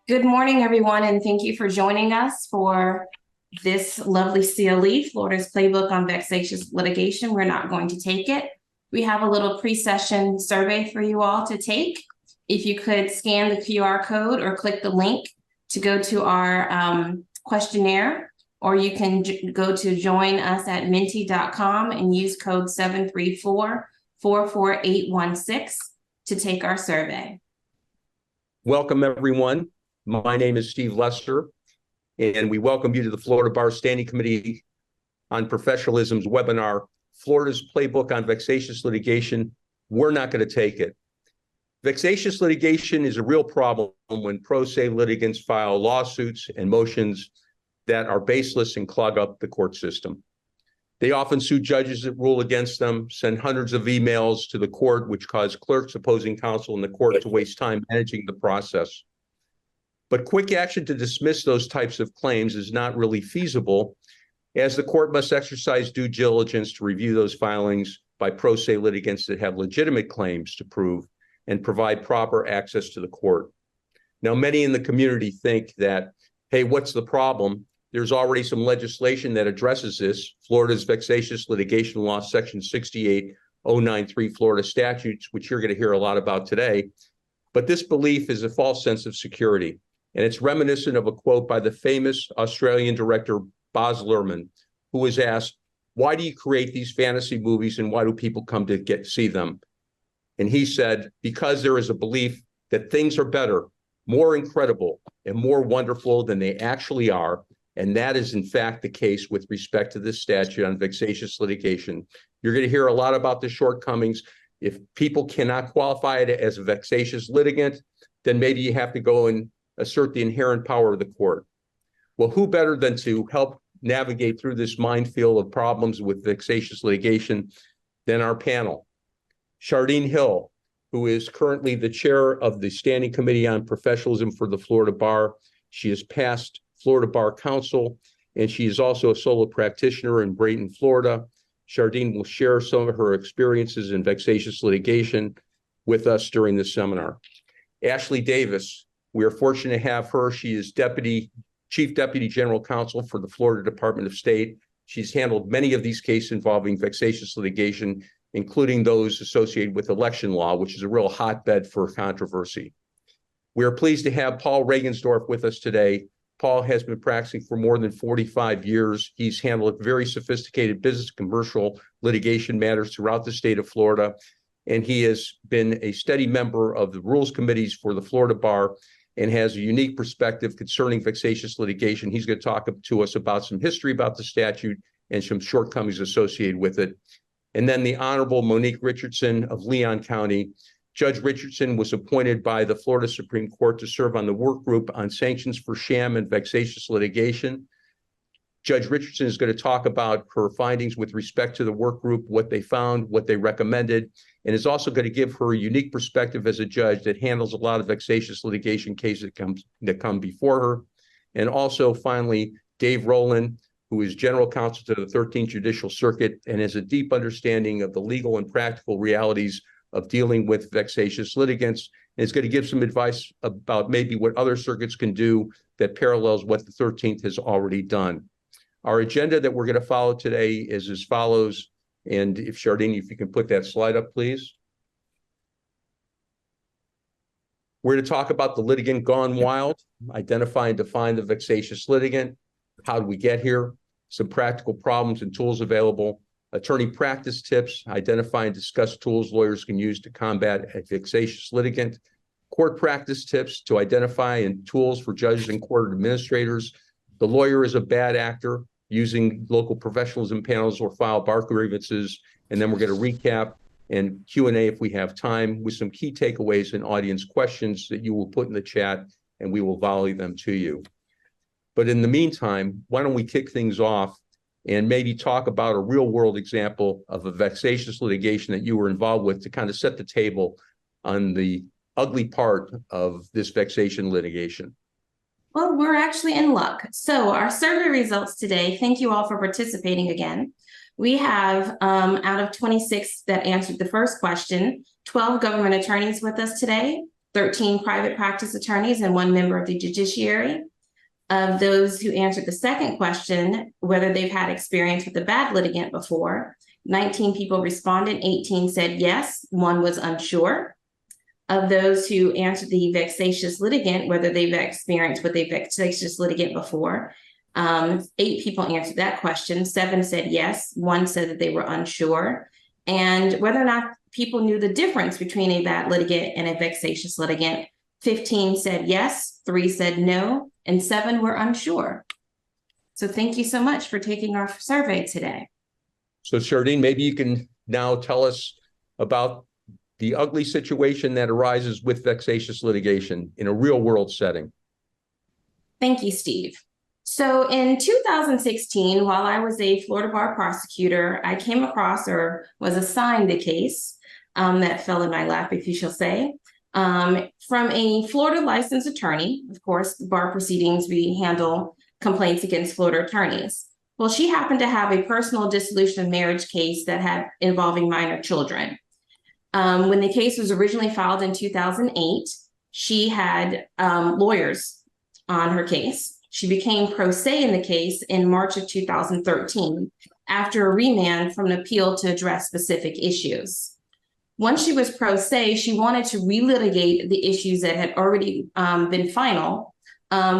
Good morning, everyone, and thank you for joining us for this lovely CLE, Florida's Playbook on Vexatious Litigation. We're not going to take it. We have a little pre-session survey for you all to take. If you could scan the QR code or click the link to go to our questionnaire, or you can go to join us at menti.com and use code 734-44816 to take our survey. Welcome, everyone. My name is Steve Lester, and we welcome you to the Florida Bar Standing Committee on Professionalism's webinar, Florida's Playbook on Vexatious Litigation. We're not going to take it. Vexatious litigation is a real problem when pro se litigants file lawsuits and motions that are baseless and clog up the court system. They often sue judges that rule against them, send hundreds of emails to the court, which cause clerks, opposing counsel, and the court to waste time managing the process. But quick action to dismiss those types of claims is not really feasible, as the court must exercise due diligence to review those filings by pro se litigants that have legitimate claims to prove and provide proper access to the court. Now, many in the community think that, hey, what's the problem? There's already some legislation that addresses this. Florida's Vexatious Litigation Law, Section 68093 Florida statutes, which you're going to hear a lot about today. But this belief is a false sense of security. And it's reminiscent of a quote by the famous Australian director, Baz Luhrmann, who was asked, why do you create these fantasy movies and why do people come to see them? And he said, because there is a belief that things are better, more incredible, and more wonderful than they actually are. And that is, in fact, the case with respect to this statute on vexatious litigation. You're going to hear a lot about the shortcomings. If people cannot qualify it as a vexatious litigant, then maybe you have to go and assert the inherent power of the court. Well, who better than to help navigate through this minefield of problems with vexatious litigation than our panel? Shardeen Hill, who is currently the chair of the Standing Committee on Professionalism for the Florida Bar. She is past Florida Bar Counsel, and she is also a solo practitioner in Brayton, Florida. Shardeen will share some of her experiences in vexatious litigation with us during this seminar. Ashley Davis, we are fortunate to have her. She is Chief Deputy General Counsel for the Florida Department of State. She's handled many of these cases involving vexatious litigation, including those associated with election law, which is a real hotbed for controversy. We are pleased to have Paul Regensdorf with us today. Paul has been practicing for more than 45 years. He's handled very sophisticated business commercial litigation matters throughout the state of Florida, and he has been a steady member of the rules committees for the Florida Bar and has a unique perspective concerning vexatious litigation. He's going to talk to us about some history about the statute and some shortcomings associated with it. And then the Honorable Monique Richardson of Leon County. Judge Richardson was appointed by the Florida Supreme Court to serve on the work group on sanctions for sham and vexatious litigation. Judge Richardson is going to talk about her findings with respect to the work group, what they found, what they recommended, and is also going to give her a unique perspective as a judge that handles a lot of vexatious litigation cases that come before her. And also, finally, Dave Rowland, who is General Counsel to the 13th Judicial Circuit and has a deep understanding of the legal and practical realities of dealing with vexatious litigants, and is going to give some advice about maybe what other circuits can do that parallels what the 13th has already done. Our agenda that we're going to follow today is as follows. And if Shardeen, if you can put that slide up, please. We're going to talk about the litigant gone wild, identify and define the vexatious litigant. How do we get here? Some practical problems and tools available. Attorney practice tips, identify and discuss tools lawyers can use to combat a vexatious litigant. Court practice tips to identify and tools for judges and court administrators. The lawyer is a bad actor, using local professionalism panels or file bar grievances. And then we're going to recap and Q&A if we have time with some key takeaways and audience questions that you will put in the chat, and we will volley them to you. But in the meantime, why don't we kick things off and maybe talk about a real world example of a vexatious litigation that you were involved with to kind of set the table on the ugly part of this vexation litigation. Well, we're actually in luck. So our survey results today, thank you all for participating again. We have, out of 26 that answered the first question, 12 government attorneys with us today, 13 private practice attorneys, and 1 member of the judiciary. Of those who answered the second question, whether they've had experience with a bad litigant before, 19 people responded, 18 said yes, 1 was unsure. Of those who answered the vexatious litigant, whether they've experienced with a vexatious litigant before, 8 people answered that question, 7 said yes, 1 said that they were unsure. And whether or not people knew the difference between a bad litigant and a vexatious litigant, 15 said yes, 3 said no, and 7 were unsure. So thank you so much for taking our survey today. So Shardine, maybe you can now tell us about the ugly situation that arises with vexatious litigation in a real world setting. Thank you, Steve. So in 2016, while I was a Florida bar prosecutor, I came across or was assigned a case that fell in my lap, if you shall say, from a Florida licensed attorney. Of course, the bar proceedings, we handle complaints against Florida attorneys. Well, she happened to have a personal dissolution of marriage case that had involving minor children. When the case was originally filed in 2008, she had lawyers on her case. She became pro se in the case in March of 2013 after a remand from an appeal to address specific issues. Once she was pro se, she wanted to relitigate the issues that had already been final,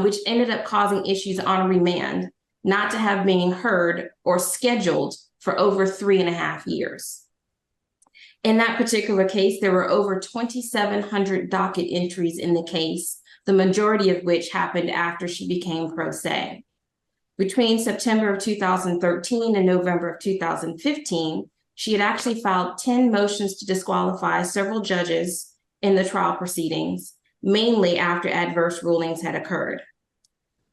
which ended up causing issues on a remand, not to have been heard or scheduled for over 3.5 years. In that particular case, there were over 2,700 docket entries in the case, the majority of which happened after she became pro se. Between September of 2013 and November of 2015, she had actually filed 10 motions to disqualify several judges in the trial proceedings, mainly after adverse rulings had occurred.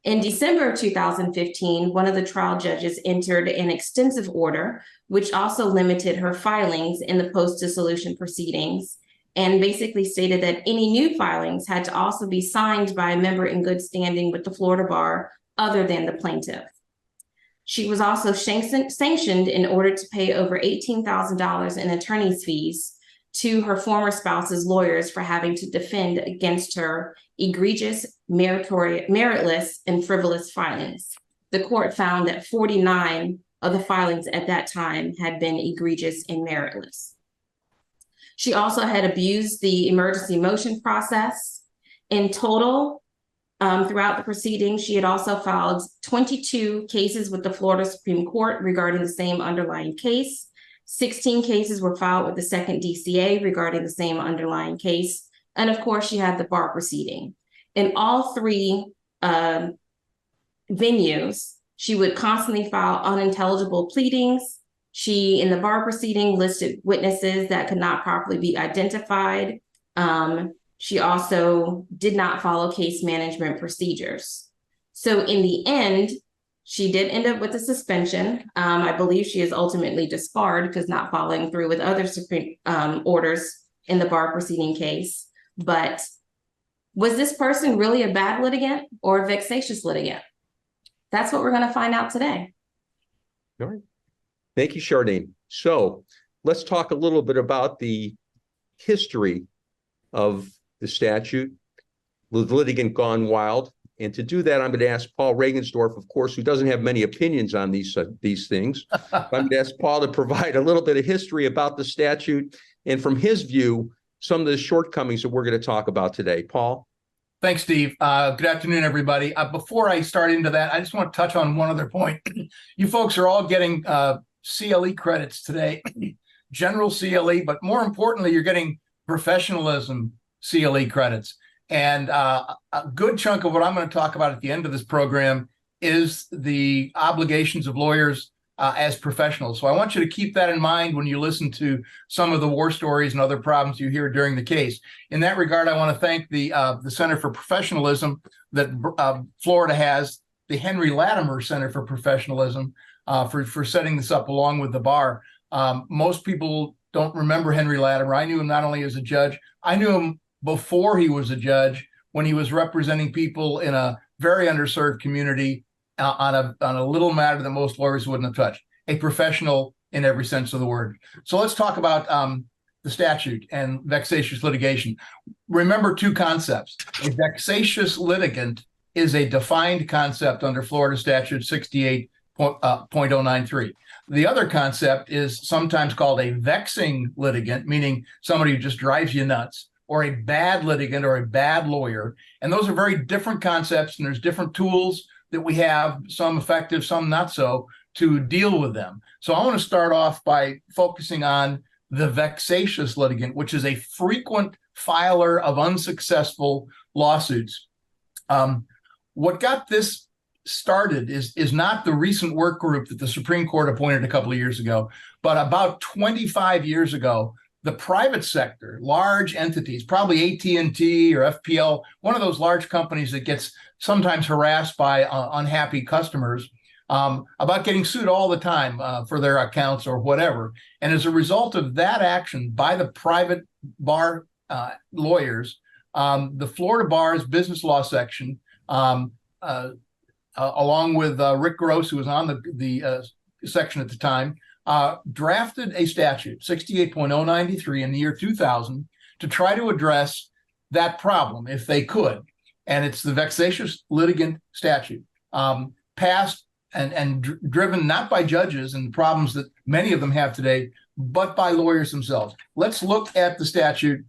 In December of 2015, one of the trial judges entered an extensive order, which also limited her filings in the post-dissolution proceedings, and basically stated that any new filings had to also be signed by a member in good standing with the Florida bar other than the plaintiff. She was also sanctioned in order to pay over $18,000 in attorney's fees to her former spouse's lawyers for having to defend against her egregious, meritless, and frivolous filings. The court found that 49 of the filings at that time had been egregious and meritless. She also had abused the emergency motion process. In total, throughout the proceedings, she had also filed 22 cases with the Florida Supreme Court regarding the same underlying case. 16 cases were filed with the second DCA regarding the same underlying case. And of course, she had the bar proceeding. In all 3 venues, she would constantly file unintelligible pleadings. She, in the bar proceeding, listed witnesses that could not properly be identified. She also did not follow case management procedures. So in the end, she did end up with a suspension. I believe she is ultimately disbarred because not following through with other Supreme orders in the bar proceeding case. But was this person really a bad litigant or a vexatious litigant? That's what we're going to find out today. All right. Thank you, Shardine. So let's talk a little bit about the history of the statute, the litigant gone wild. And to do that, I'm going to ask Paul Regensdorf, of course, who doesn't have many opinions on these things. I'm going to ask Paul to provide a little bit of history about the statute and, from his view, some of the shortcomings that we're going to talk about today. Paul? Thanks, Steve. Good afternoon, everybody. Before I start into that, I just want to touch on one other point. You folks are all getting CLE credits today, general CLE, but more importantly, you're getting professionalism CLE credits. And a good chunk of what I'm going to talk about at the end of this program is the obligations of lawyers as professionals. So I want you to keep that in mind when you listen to some of the war stories and other problems you hear during the case. In that regard, I want to thank the Center for Professionalism that Florida has, the Henry Latimer Center for Professionalism, for setting this up along with the bar. Most people don't remember Henry Latimer. I knew him not only as a judge, I knew him before he was a judge, when he was representing people in a very underserved community on a little matter that most lawyers wouldn't have touched. A professional in every sense of the word. So let's talk about the statute and vexatious litigation, remember two concepts. A vexatious litigant is a defined concept under Florida statute 68.093. The other concept is sometimes called a vexing litigant, meaning somebody who just drives you nuts, or a bad litigant or a bad lawyer. And those are very different concepts, and there's different tools that we have, some effective, some not so, to deal with them. So I want to start off by focusing on the vexatious litigant, which is a frequent filer of unsuccessful lawsuits. What got this started is not the recent work group that the Supreme Court appointed a couple of years ago, but about 25 years ago, the private sector, large entities, probably AT&T or FPL, one of those large companies that gets sometimes harassed by unhappy customers, about getting sued all the time for their accounts or whatever. And as a result of that action by the private bar lawyers, the Florida Bar's business law section, along with Rick Gross, who was on the section at the time, drafted a statute, 68.093 in the year 2000, to try to address that problem if they could. And it's the vexatious litigant statute, passed and driven not by judges and problems that many of them have today, but by lawyers themselves. Let's look at the statute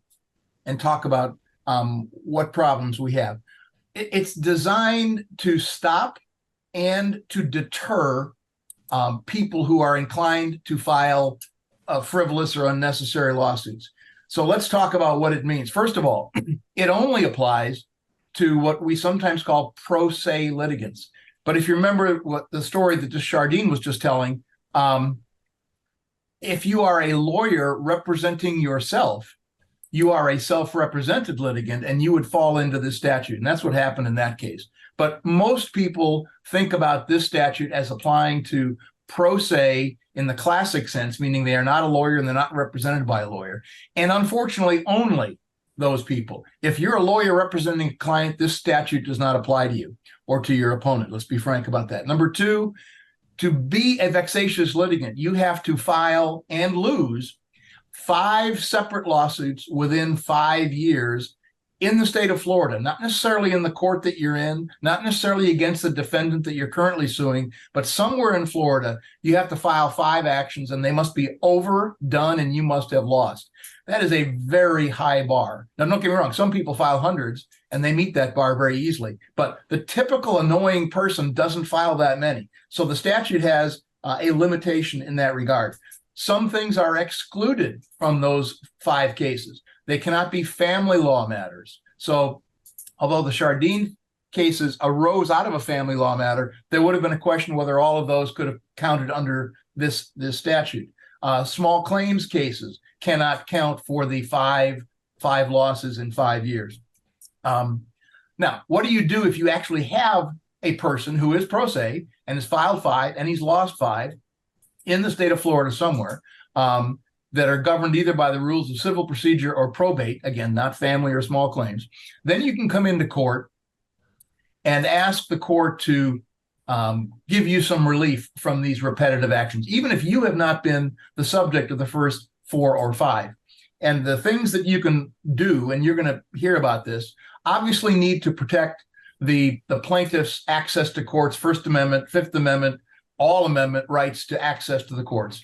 and talk about what problems we have. It's designed to stop and to deter people who are inclined to file frivolous or unnecessary lawsuits. So let's talk about what it means. First of all, it only applies to what we sometimes call pro se litigants. But if you remember what the story that Chardine was just telling, if you are a lawyer representing yourself, you are a self-represented litigant, and you would fall into this statute. And that's what happened in that case. But most people think about this statute as applying to pro se in the classic sense, meaning they are not a lawyer and they're not represented by a lawyer. And unfortunately, only those people. If you're a lawyer representing a client, this statute does not apply to you or to your opponent. Let's be frank about that. Number two, to be a vexatious litigant, you have to file and lose 5 separate lawsuits within 5 years in the state of Florida, not necessarily in the court that you're in, not necessarily against the defendant that you're currently suing, but somewhere in Florida, you have to file 5 actions, and they must be over, done, and you must have lost. That is a very high bar. Now, don't get me wrong. Some people file hundreds, and they meet that bar very easily. But the typical annoying person doesn't file that many. So the statute has a limitation in that regard. Some things are excluded from those 5 cases. They cannot be family law matters. So although the Chardine cases arose out of a family law matter, there would have been a question whether all of those could have counted under this statute. Small claims cases cannot count for the five losses in 5 years. Now, what do you do if you actually have a person who is pro se and has filed 5 and he's lost 5 in the state of Florida somewhere, that are governed either by the rules of civil procedure or probate, again, not family or small claims? Then you can come into court and ask the court to give you some relief from these repetitive actions, even if you have not been the subject of the first 4 or 5. And the things that you can do, and you're going to hear about this, obviously need to protect the plaintiff's access to courts, First Amendment, Fifth Amendment, all amendment rights to access to the courts.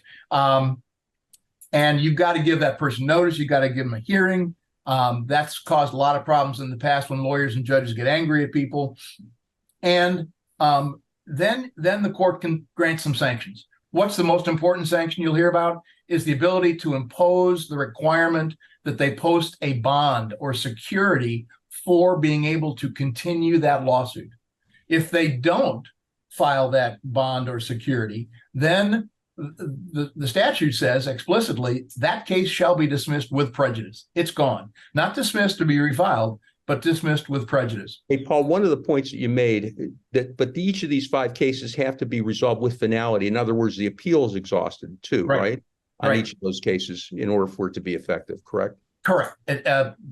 And you've got to give that person notice. You've got to give them a hearing. That's caused a lot of problems in the past when lawyers and judges get angry at people. And then the court can grant some sanctions. What's the most important sanction you'll hear about is the ability to impose the requirement that they post a bond or security for being able to continue that lawsuit. If they don't file that bond or security, then the statute says explicitly that case shall be dismissed with prejudice. It's gone. Not dismissed to be refiled, but dismissed with prejudice. Hey, Paul, one of the points that you made, but each of these 5 cases have to be resolved with finality. In other words, the appeal is exhausted too, right? On each of those cases in order for it to be effective, correct? Correct.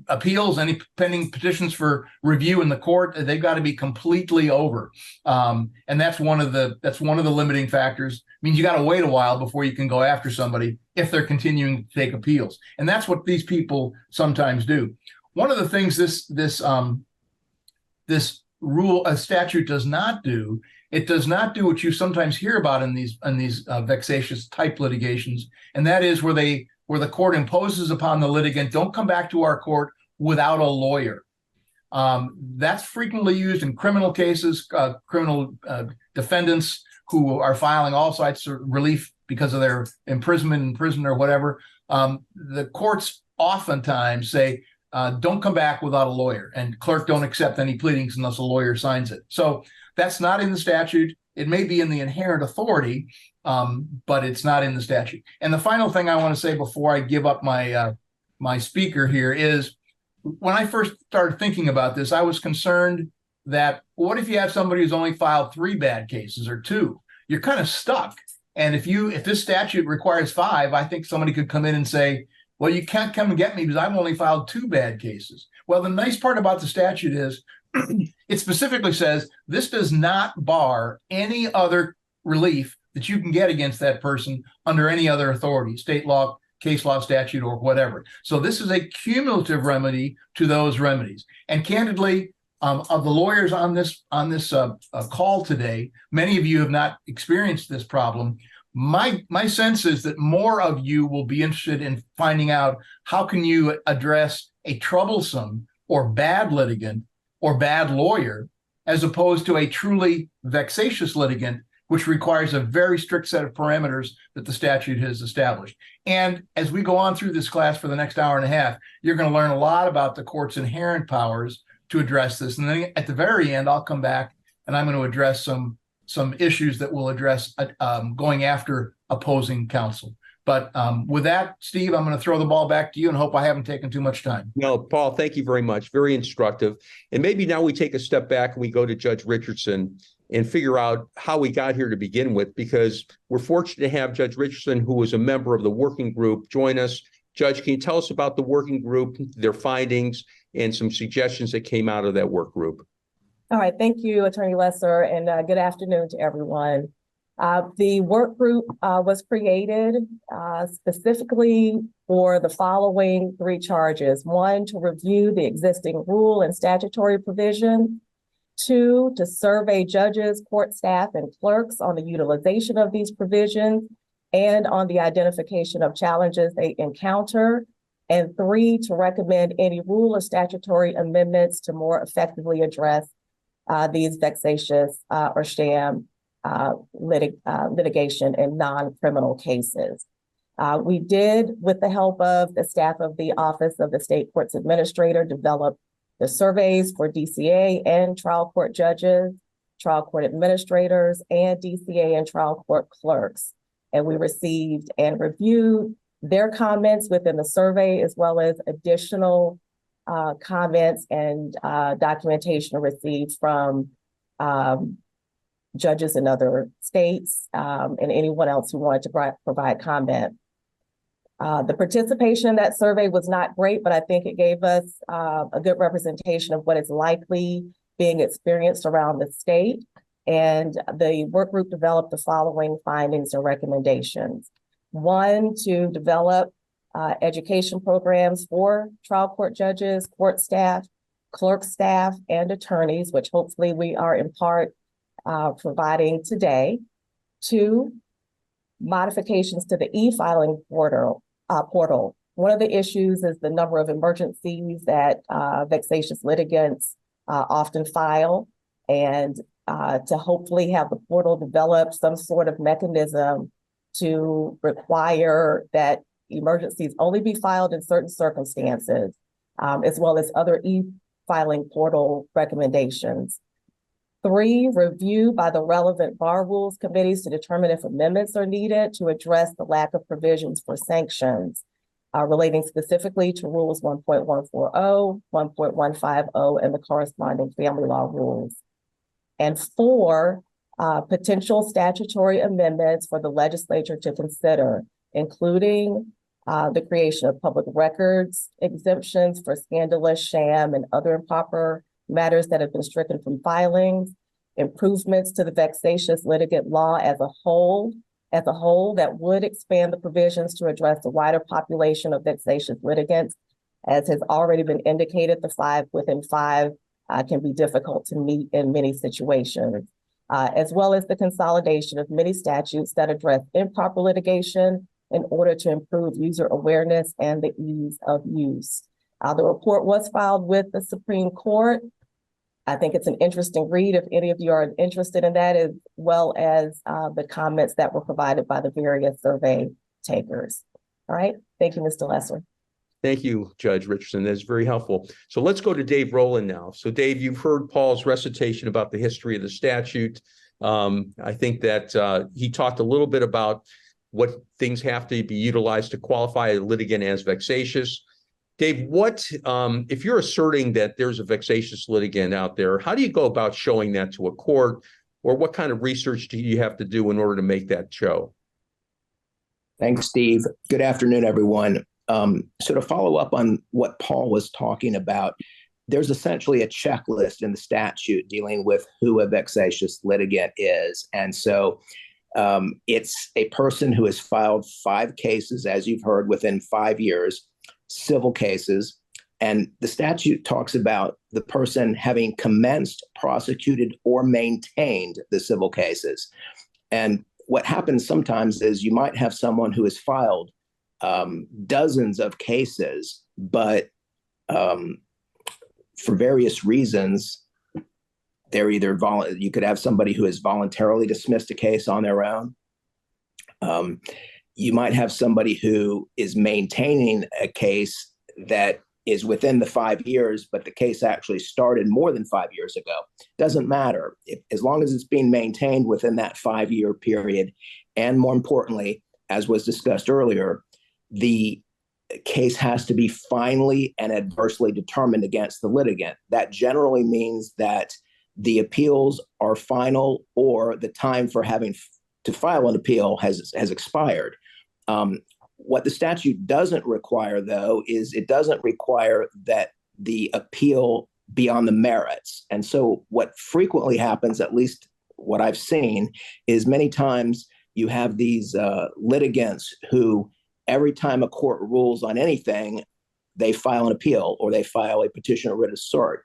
Appeals, any pending petitions for review in the court, they've got to be completely over. And that's one of the limiting factors. It means you got to wait a while before you can go after somebody if they're continuing to take appeals. And that's what these people sometimes do. One of the things this statute does not do, it does not do what you sometimes hear about in these vexatious type litigations, and that is where the court imposes upon the litigant, don't come back to our court without a lawyer. That's frequently used in criminal cases, criminal defendants who are filing all sorts of relief because of their imprisonment in prison or whatever. The courts oftentimes say, don't come back without a lawyer, and clerk, don't accept any pleadings unless a lawyer signs it. So that's not in the statute. It may be in the inherent authority, but it's not in the statute. And the final thing I want to say before I give up my speaker here is, when I first started thinking about this, I was concerned that what if you have somebody who's only filed 3 bad cases or 2? You're kind of stuck. And if this statute requires 5, I think somebody could come in and say, well, you can't come and get me because I've only filed 2 bad cases. Well, the nice part about the statute is it specifically says this does not bar any other relief that you can get against that person under any other authority, state law, case law, statute, or whatever. So this is a cumulative remedy to those remedies. And candidly, of the lawyers on this call today, many of you have not experienced this problem. My sense is that more of you will be interested in finding out how can you address a troublesome or bad litigant or bad lawyer, as opposed to a truly vexatious litigant, which requires a very strict set of parameters that the statute has established. And as we go on through this class for the next hour and a half, you're going to learn a lot about the court's inherent powers to address this. And then at the very end, I'll come back and I'm going to address some issues that will address going after opposing counsel. But with that, Steve, I'm going to throw the ball back to you and hope I haven't taken too much time. No, Paul, thank you very much. Very instructive. And maybe now we take a step back and we go to Judge Richardson and figure out how we got here to begin with, because we're fortunate to have Judge Richardson, who is a member of the working group, join us. Judge, can you tell us about the working group, their findings, and some suggestions that came out of that work group? All right. Thank you, Attorney Lesser, and good afternoon to everyone. The work group was created specifically for the following 3 charges. 1, to review the existing rule and statutory provision. 2, to survey judges, court staff, and clerks on the utilization of these provisions and on the identification of challenges they encounter. And 3, to recommend any rule or statutory amendments to more effectively address these vexatious or sham litigation in non-criminal cases. We did, with the help of the staff of the Office of the State Courts Administrator, develop the surveys for DCA and trial court judges, trial court administrators, and DCA and trial court clerks. And we received and reviewed their comments within the survey, as well as additional comments and documentation received from judges in other states and anyone else who wanted to provide comment. The participation in that survey was not great, but I think it gave us a good representation of what is likely being experienced around the state. And the work group developed the following findings and recommendations. 1, to develop education programs for trial court judges, court staff, clerk staff, and attorneys, which hopefully we are in part providing today. 2, modifications to the e-filing portal. One of the issues is the number of emergencies that vexatious litigants often file, and to hopefully have the portal develop some sort of mechanism to require that emergencies only be filed in certain circumstances, as well as other e-filing portal recommendations. 3, review by the relevant bar rules committees to determine if amendments are needed to address the lack of provisions for sanctions relating specifically to rules 1.140, 1.150, and the corresponding family law rules. And 4, potential statutory amendments for the legislature to consider, including the creation of public records exemptions for scandalous, sham, and other improper matters that have been stricken from filings, improvements to the vexatious litigant law as a whole that would expand the provisions to address a wider population of vexatious litigants. As has already been indicated, the 5 within 5 can be difficult to meet in many situations, as well as the consolidation of many statutes that address improper litigation in order to improve user awareness and the ease of use. The report was filed with the Supreme Court. I think it's an interesting read if any of you are interested in that, as well as the comments that were provided by the various survey takers. All right, thank you, Mr. Lesser. Thank you, Judge Richardson. That's very helpful. So let's go to Dave Rowland now. So Dave, you've heard Paul's recitation about the history of the statute. I think that he talked a little bit about what things have to be utilized to qualify a litigant as vexatious. Dave, what if you're asserting that there's a vexatious litigant out there, how do you go about showing that to a court, or what kind of research do you have to do in order to make that show? Thanks, Steve. Good afternoon, everyone. So to follow up on what Paul was talking about, there's essentially a checklist in the statute dealing with who a vexatious litigant is. And so it's a person who has filed 5 cases, as you've heard, within 5 years, civil cases. And the statute talks about the person having commenced, prosecuted, or maintained the civil cases. And what happens sometimes is you might have someone who has filed dozens of cases, but for various reasons, they're either you could have somebody who has voluntarily dismissed a case on their own. You might have somebody who is maintaining a case that is within the 5 years, but the case actually started more than 5 years ago. Doesn't matter. As long as it's being maintained within that 5-year period. And more importantly, as was discussed earlier, the case has to be finally and adversely determined against the litigant. That generally means that the appeals are final, or the time for having to file an appeal has expired. What the statute doesn't require, though, is it doesn't require that the appeal be on the merits. And so what frequently happens, at least what I've seen, is many times you have these litigants who, every time a court rules on anything, they file an appeal or they file a petition or writ of cert.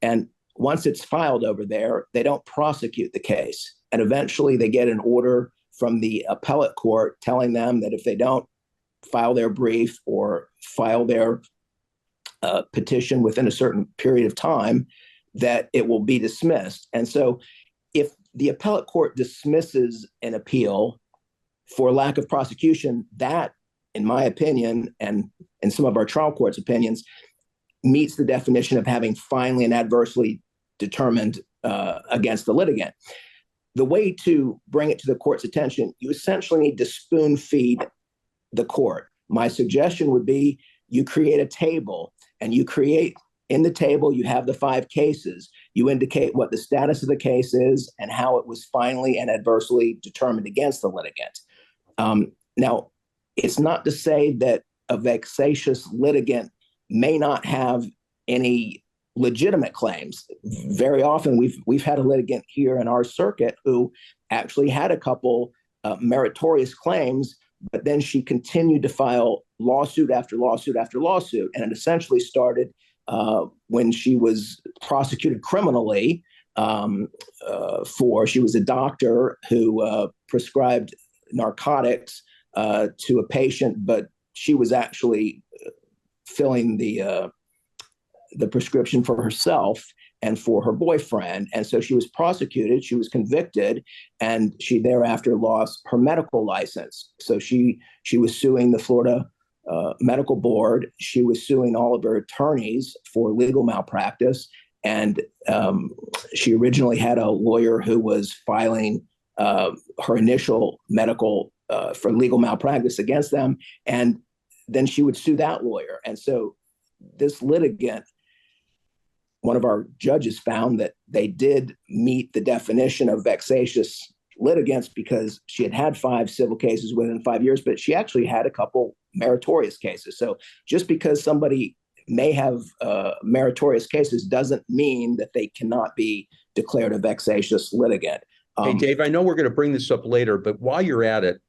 And once it's filed over there, they don't prosecute the case. And eventually they get an order from the appellate court telling them that if they don't file their brief or file their petition within a certain period of time, that it will be dismissed. And so if the appellate court dismisses an appeal for lack of prosecution, that, in my opinion, and in some of our trial court's opinions, meets the definition of having finally and adversely determined against the litigant. The way to bring it to the court's attention, you essentially need to spoon feed the court. My suggestion would be you create a table, and you create, in the table, you have the 5 cases. You indicate what the status of the case is and how it was finally and adversely determined against the litigant. Now, it's not to say that a vexatious litigant may not have any legitimate claims. Very often we've had a litigant here in our circuit who actually had a couple meritorious claims, but then she continued to file lawsuit after lawsuit after lawsuit. And it essentially started when she was prosecuted criminally she was a doctor who prescribed narcotics to a patient, but she was actually filling the prescription for herself and for her boyfriend. And so she was prosecuted, she was convicted, and she thereafter lost her medical license. So she was suing the Florida Medical Board. She was suing all of her attorneys for legal malpractice. And she originally had a lawyer who was filing her initial medical for legal malpractice against them. And then she would sue that lawyer. And so this litigant, one of our judges found that they did meet the definition of vexatious litigants because she had had 5 civil cases within 5 years, but she actually had a couple meritorious cases. So just because somebody may have meritorious cases doesn't mean that they cannot be declared a vexatious litigant. Hey, Dave, I know we're going to bring this up later, but while you're at it,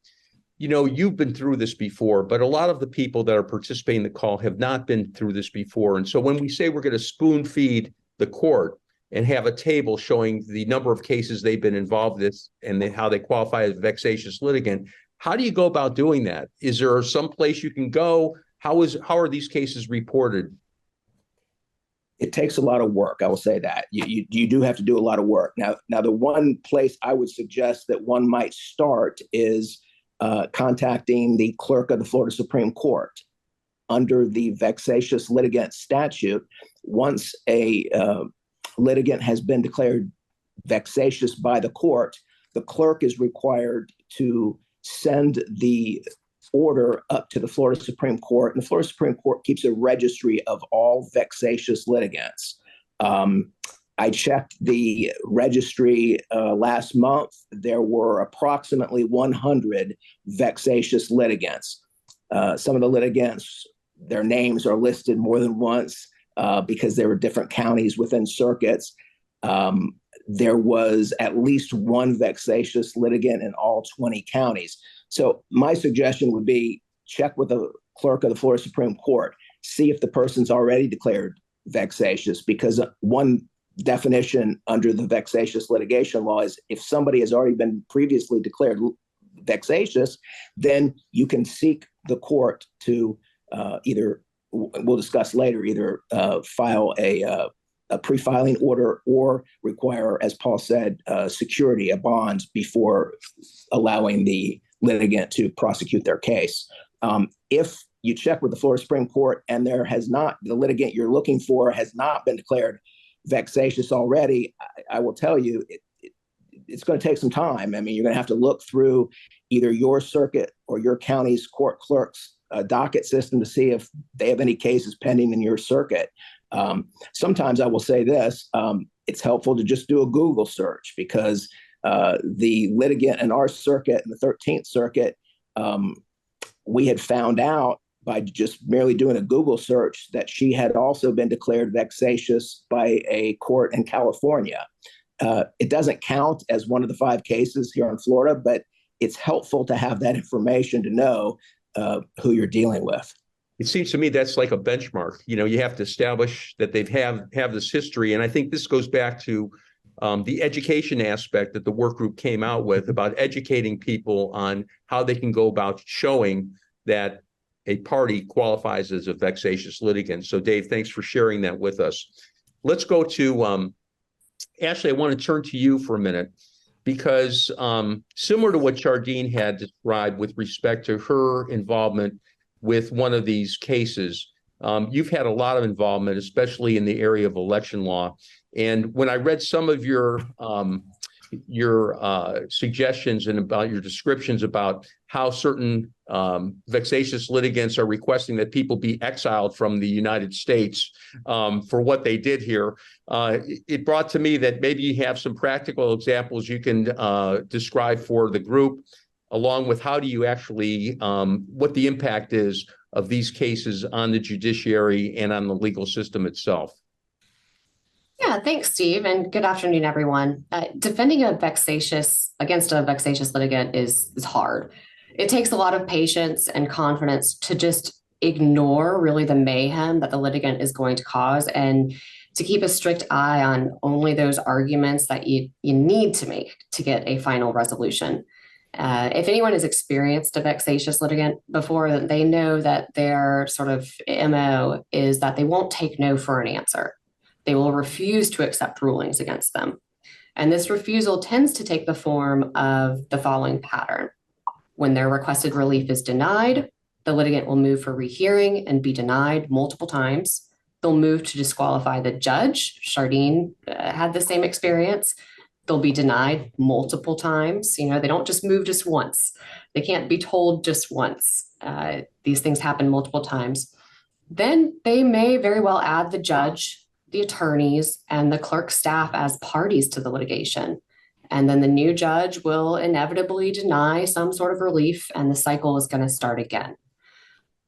you know, you've been through this before, but a lot of the people that are participating in the call have not been through this before. And so when we say we're going to spoon feed the court and have a table showing the number of cases they've been involved in and how they qualify as vexatious litigant, how do you go about doing that? Is there some place you can go? How are these cases reported? It takes a lot of work. I will say that you do have to do a lot of work. Now, the one place I would suggest that one might start is contacting the clerk of the Florida Supreme Court. Under the vexatious litigant statute, once a litigant has been declared vexatious by the court, the clerk is required to send the order up to the Florida Supreme Court, and the Florida Supreme Court keeps a registry of all vexatious litigants. I checked the registry last month. There were approximately 100 vexatious litigants. Some of the litigants, their names are listed more than once because there were different counties within circuits. There was at least one vexatious litigant in all 20 counties. So my suggestion would be check with the clerk of the Florida Supreme Court, see if the person's already declared vexatious, because one definition under the vexatious litigation law is if somebody has already been previously declared vexatious, then you can seek the court to either, we'll discuss later, either file a pre-filing order or require, as Paul said, security, a bond before allowing the litigant to prosecute their case. If you check with the Florida Supreme Court and there has not, the litigant you're looking for has not been declared vexatious already, I will tell you it's going to take some time. I mean, you're going to have to look through either your circuit or your county's court clerk's docket system to see if they have any cases pending in your circuit. Sometimes I will say this, it's helpful to just do a Google search, because the litigant in our circuit, in the 13th Circuit, we had found out by just merely doing a Google search that she had also been declared vexatious by a court in California. It doesn't count as one of the 5 cases here in Florida, but it's helpful to have that information to know who you're dealing with. It seems to me that's like a benchmark. You know, you have to establish that they have this history. And I think this goes back to the education aspect that the work group came out with about educating people on how they can go about showing that a party qualifies as a vexatious litigant. So Dave, thanks for sharing that with us. Let's go to, Ashley, I want to turn to you for a minute, because similar to what Jardine had described with respect to her involvement with one of these cases, you've had a lot of involvement, especially in the area of election law. And when I read some of your suggestions and about your descriptions about how certain vexatious litigants are requesting that people be exiled from the United States for what they did here, it brought to me that maybe you have some practical examples you can describe for the group, along with how do you actually, what the impact is of these cases on the judiciary and on the legal system itself. Yeah, thanks, Steve, and good afternoon, everyone. Defending against a vexatious litigant is hard. It takes a lot of patience and confidence to just ignore really the mayhem that the litigant is going to cause, and to keep a strict eye on only those arguments that you need to make to get a final resolution. If anyone has experienced a vexatious litigant before, they know that their sort of MO is that they won't take no for an answer. They will refuse to accept rulings against them. And this refusal tends to take the form of the following pattern. When their requested relief is denied, the litigant will move for rehearing and be denied multiple times. They'll move to disqualify the judge. Jardine had the same experience. They'll be denied multiple times. You know, they don't just move just once. They can't be told just once. These things happen multiple times. Then they may very well add the judge, the attorneys, and the clerk staff as parties to the litigation. And then the new judge will inevitably deny some sort of relief, and the cycle is going to start again.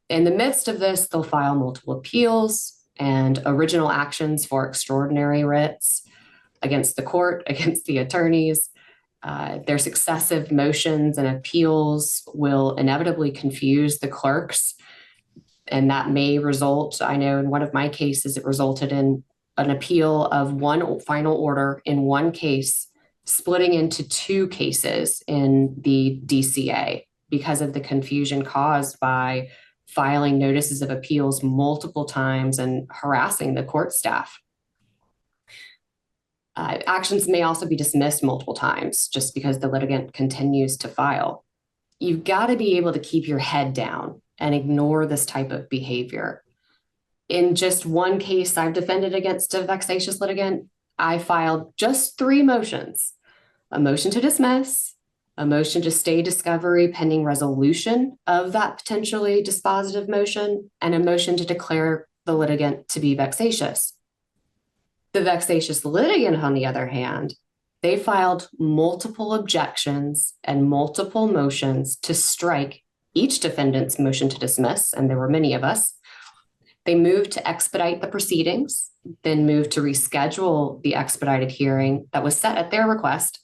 In the midst of this, they'll file multiple appeals and original actions for extraordinary writs against the court, against the attorneys. Their successive motions and appeals will inevitably confuse the clerks, and that may result, I know in one of my cases, it resulted in an appeal of one final order in one case, splitting into two cases in the DCA because of the confusion caused by filing notices of appeals multiple times and harassing the court staff. Actions may also be dismissed multiple times just because the litigant continues to file. You've got to be able to keep your head down and ignore this type of behavior. In just one case I've defended against a vexatious litigant, I filed just 3 motions: a motion to dismiss, a motion to stay discovery pending resolution of that potentially dispositive motion, and a motion to declare the litigant to be vexatious. The vexatious litigant, on the other hand, they filed multiple objections and multiple motions to strike each defendant's motion to dismiss, and there were many of us. They moved to expedite the proceedings, then moved to reschedule the expedited hearing that was set at their request.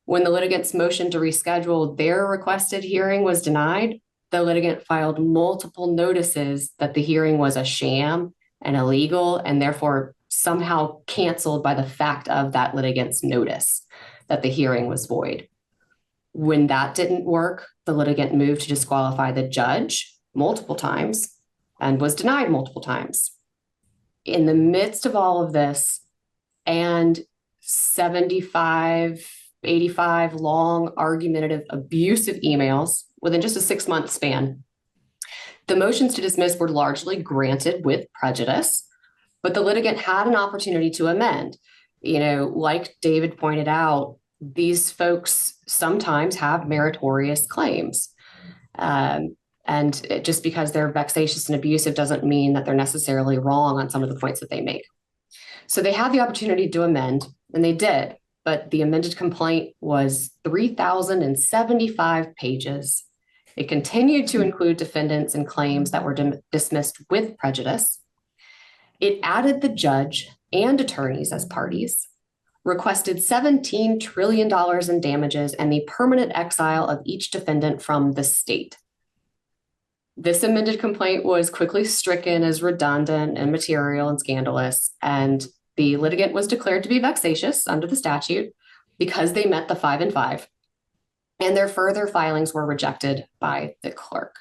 When the litigant's motion to reschedule their requested hearing was denied, the litigant filed multiple notices that the hearing was a sham and illegal, and therefore somehow canceled by the fact of that litigant's notice that the hearing was void. When that didn't work, the litigant moved to disqualify the judge multiple times and was denied multiple times. In the midst of all of this and 75, 85 long, argumentative, abusive emails within just a 6-month span, the motions to dismiss were largely granted with prejudice, but the litigant had an opportunity to amend. Like David pointed out, these folks sometimes have meritorious claims. And just because they're vexatious and abusive doesn't mean that they're necessarily wrong on some of the points that they make. So they had the opportunity to amend, and they did, but the amended complaint was 3,075 pages. It continued to include defendants and claims that were dismissed with prejudice. It added the judge and attorneys as parties, requested $17 trillion in damages, and the permanent exile of each defendant from the state. This amended complaint was quickly stricken as redundant, immaterial, and scandalous, and the litigant was declared to be vexatious under the statute because they met the 5 and 5, and their further filings were rejected by the clerk.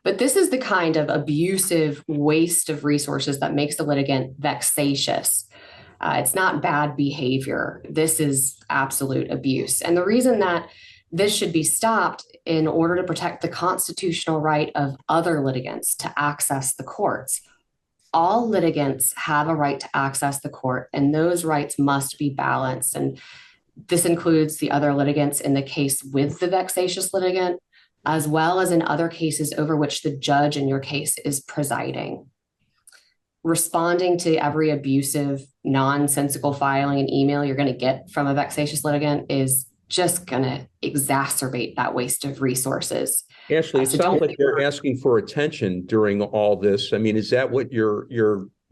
But this is the kind of abusive waste of resources that makes the litigant vexatious. It's not bad behavior. This is absolute abuse. And the reason that this should be stopped in order to protect the constitutional right of other litigants to access the courts. All litigants have a right to access the court, and those rights must be balanced. And this includes the other litigants in the case with the vexatious litigant, as well as in other cases over which the judge in your case is presiding. Responding to every abusive, nonsensical filing and email you're going to get from a vexatious litigant is just going to exacerbate that waste of resources. Ashley, it sounds like you're asking for attention during all this. I mean, is that what your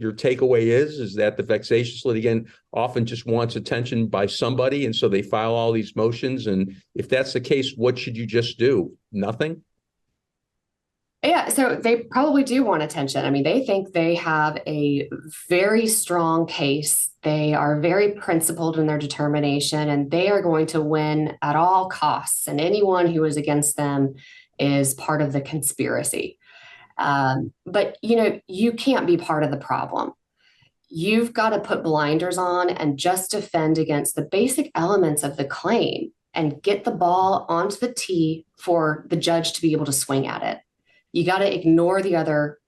takeaway is? Is that the vexatious litigant often just wants attention by somebody, and so they file all these motions? And if that's the case, what should you just do? Nothing? Yeah, so they probably do want attention. I mean, they think they have a very strong case. They are very principled in their determination, and they are going to win at all costs. And anyone who is against them is part of the conspiracy. But, you can't be part of the problem. You've got to put blinders on and just defend against the basic elements of the claim and get the ball onto the tee for the judge to be able to swing at it. You got to ignore the other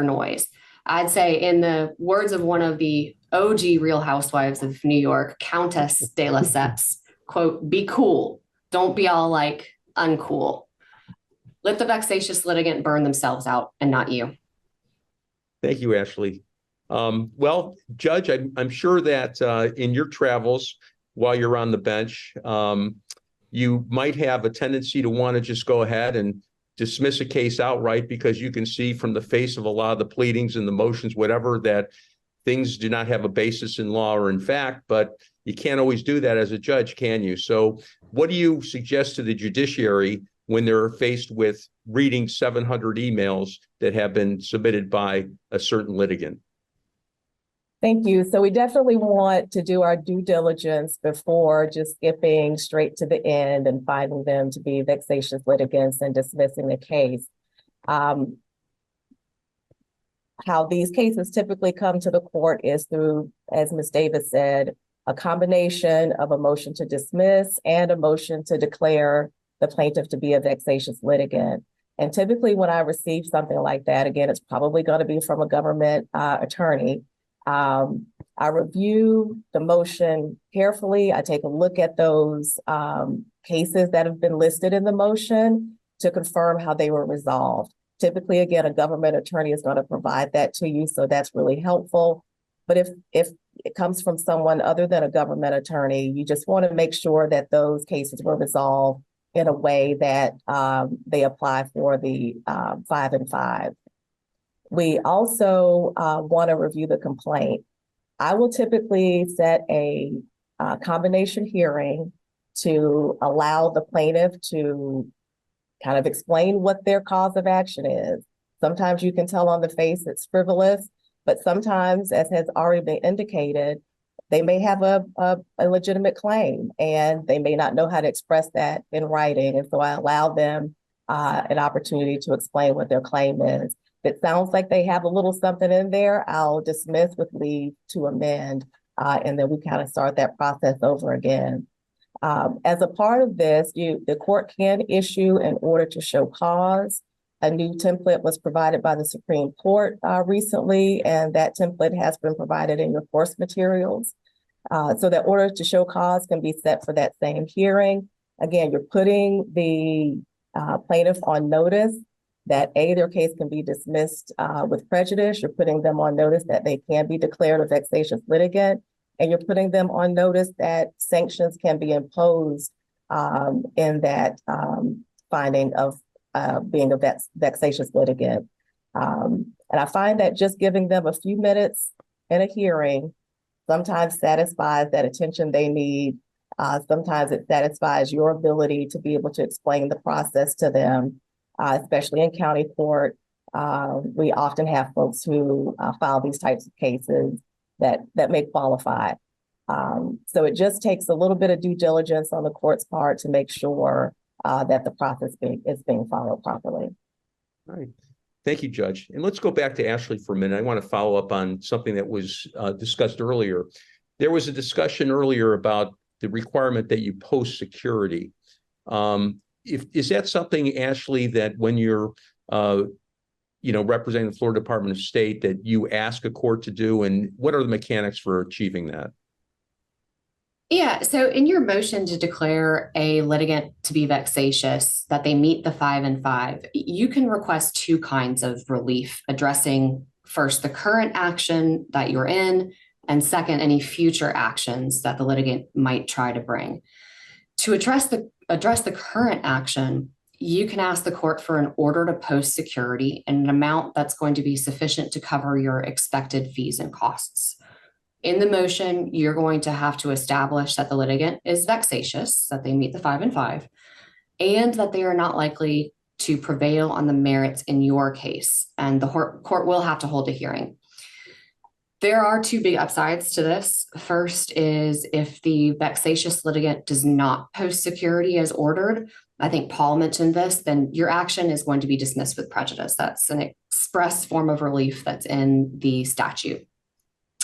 noise. I'd say, in the words of one of the OG Real Housewives of New York, Countess de Lesseps, quote, "Be cool. Don't be all like uncool. Let the vexatious litigant burn themselves out and not you." Thank you, Ashley. Well, Judge, I'm sure that in your travels while you're on the bench, you might have a tendency to want to just go ahead and dismiss a case outright because you can see from the face of a lot of the pleadings and the motions, whatever, that things do not have a basis in law or in fact, but you can't always do that as a judge, can you? So what do you suggest to the judiciary when they're faced with reading 700 emails that have been submitted by a certain litigant? Thank you. So we definitely want to do our due diligence before just skipping straight to the end and finding them to be vexatious litigants and dismissing the case. How these cases typically come to the court is through, as Ms. Davis said, a combination of a motion to dismiss and a motion to declare the plaintiff to be a vexatious litigant. And typically when I receive something like that, again, it's probably going to be from a government attorney. I review the motion carefully. I take a look at those cases that have been listed in the motion to confirm how they were resolved. Typically, again, a government attorney is going to provide that to you, so that's really helpful. But if it comes from someone other than a government attorney, you just want to make sure that those cases were resolved in a way that they apply for the 5 and 5. We also want to review the complaint. I will typically set a combination hearing to allow the plaintiff to kind of explain what their cause of action is. Sometimes you can tell on the face it's frivolous, but sometimes, as has already been indicated, they may have a legitimate claim and they may not know how to express that in writing. And so I allow them an opportunity to explain what their claim is. If it sounds like they have a little something in there, I'll dismiss with leave to amend, and then we kind of start that process over again. As a part of this, the court can issue an order to show cause. A new template was provided by the Supreme Court recently, and that template has been provided in your course materials. So that order to show cause can be set for that same hearing. Again, you're putting the plaintiff on notice that their case can be dismissed with prejudice. You're putting them on notice that they can be declared a vexatious litigant, and you're putting them on notice that sanctions can be imposed in that finding of being a vexatious litigant. And I find that just giving them a few minutes in a hearing sometimes satisfies that attention they need. Sometimes it satisfies your ability to be able to explain the process to them, especially in county court. We often have folks who file these types of cases that may qualify. So it just takes a little bit of due diligence on the court's part to make sure that the process is being followed properly. All right. Thank you, Judge. And let's go back to Ashley for a minute. I want to follow up on something that was discussed earlier. There was a discussion earlier about the requirement that you post security. Is that something, Ashley, that when you're representing the Florida Department of State, that you ask a court to do, and what are the mechanics for achieving that? Yeah, so in your motion to declare a litigant to be vexatious, that they meet the 5 and 5, you can request two kinds of relief, addressing first the current action that you're in, and second, any future actions that the litigant might try to bring. To address the current action, you can ask the court for an order to post security in an amount that's going to be sufficient to cover your expected fees and costs. In the motion, you're going to have to establish that the litigant is vexatious, that they meet the 5 and 5, and that they are not likely to prevail on the merits in your case. And the court will have to hold a hearing. There are two big upsides to this. First is if the vexatious litigant does not post security as ordered, I think Paul mentioned this, then your action is going to be dismissed with prejudice. That's an express form of relief that's in the statute.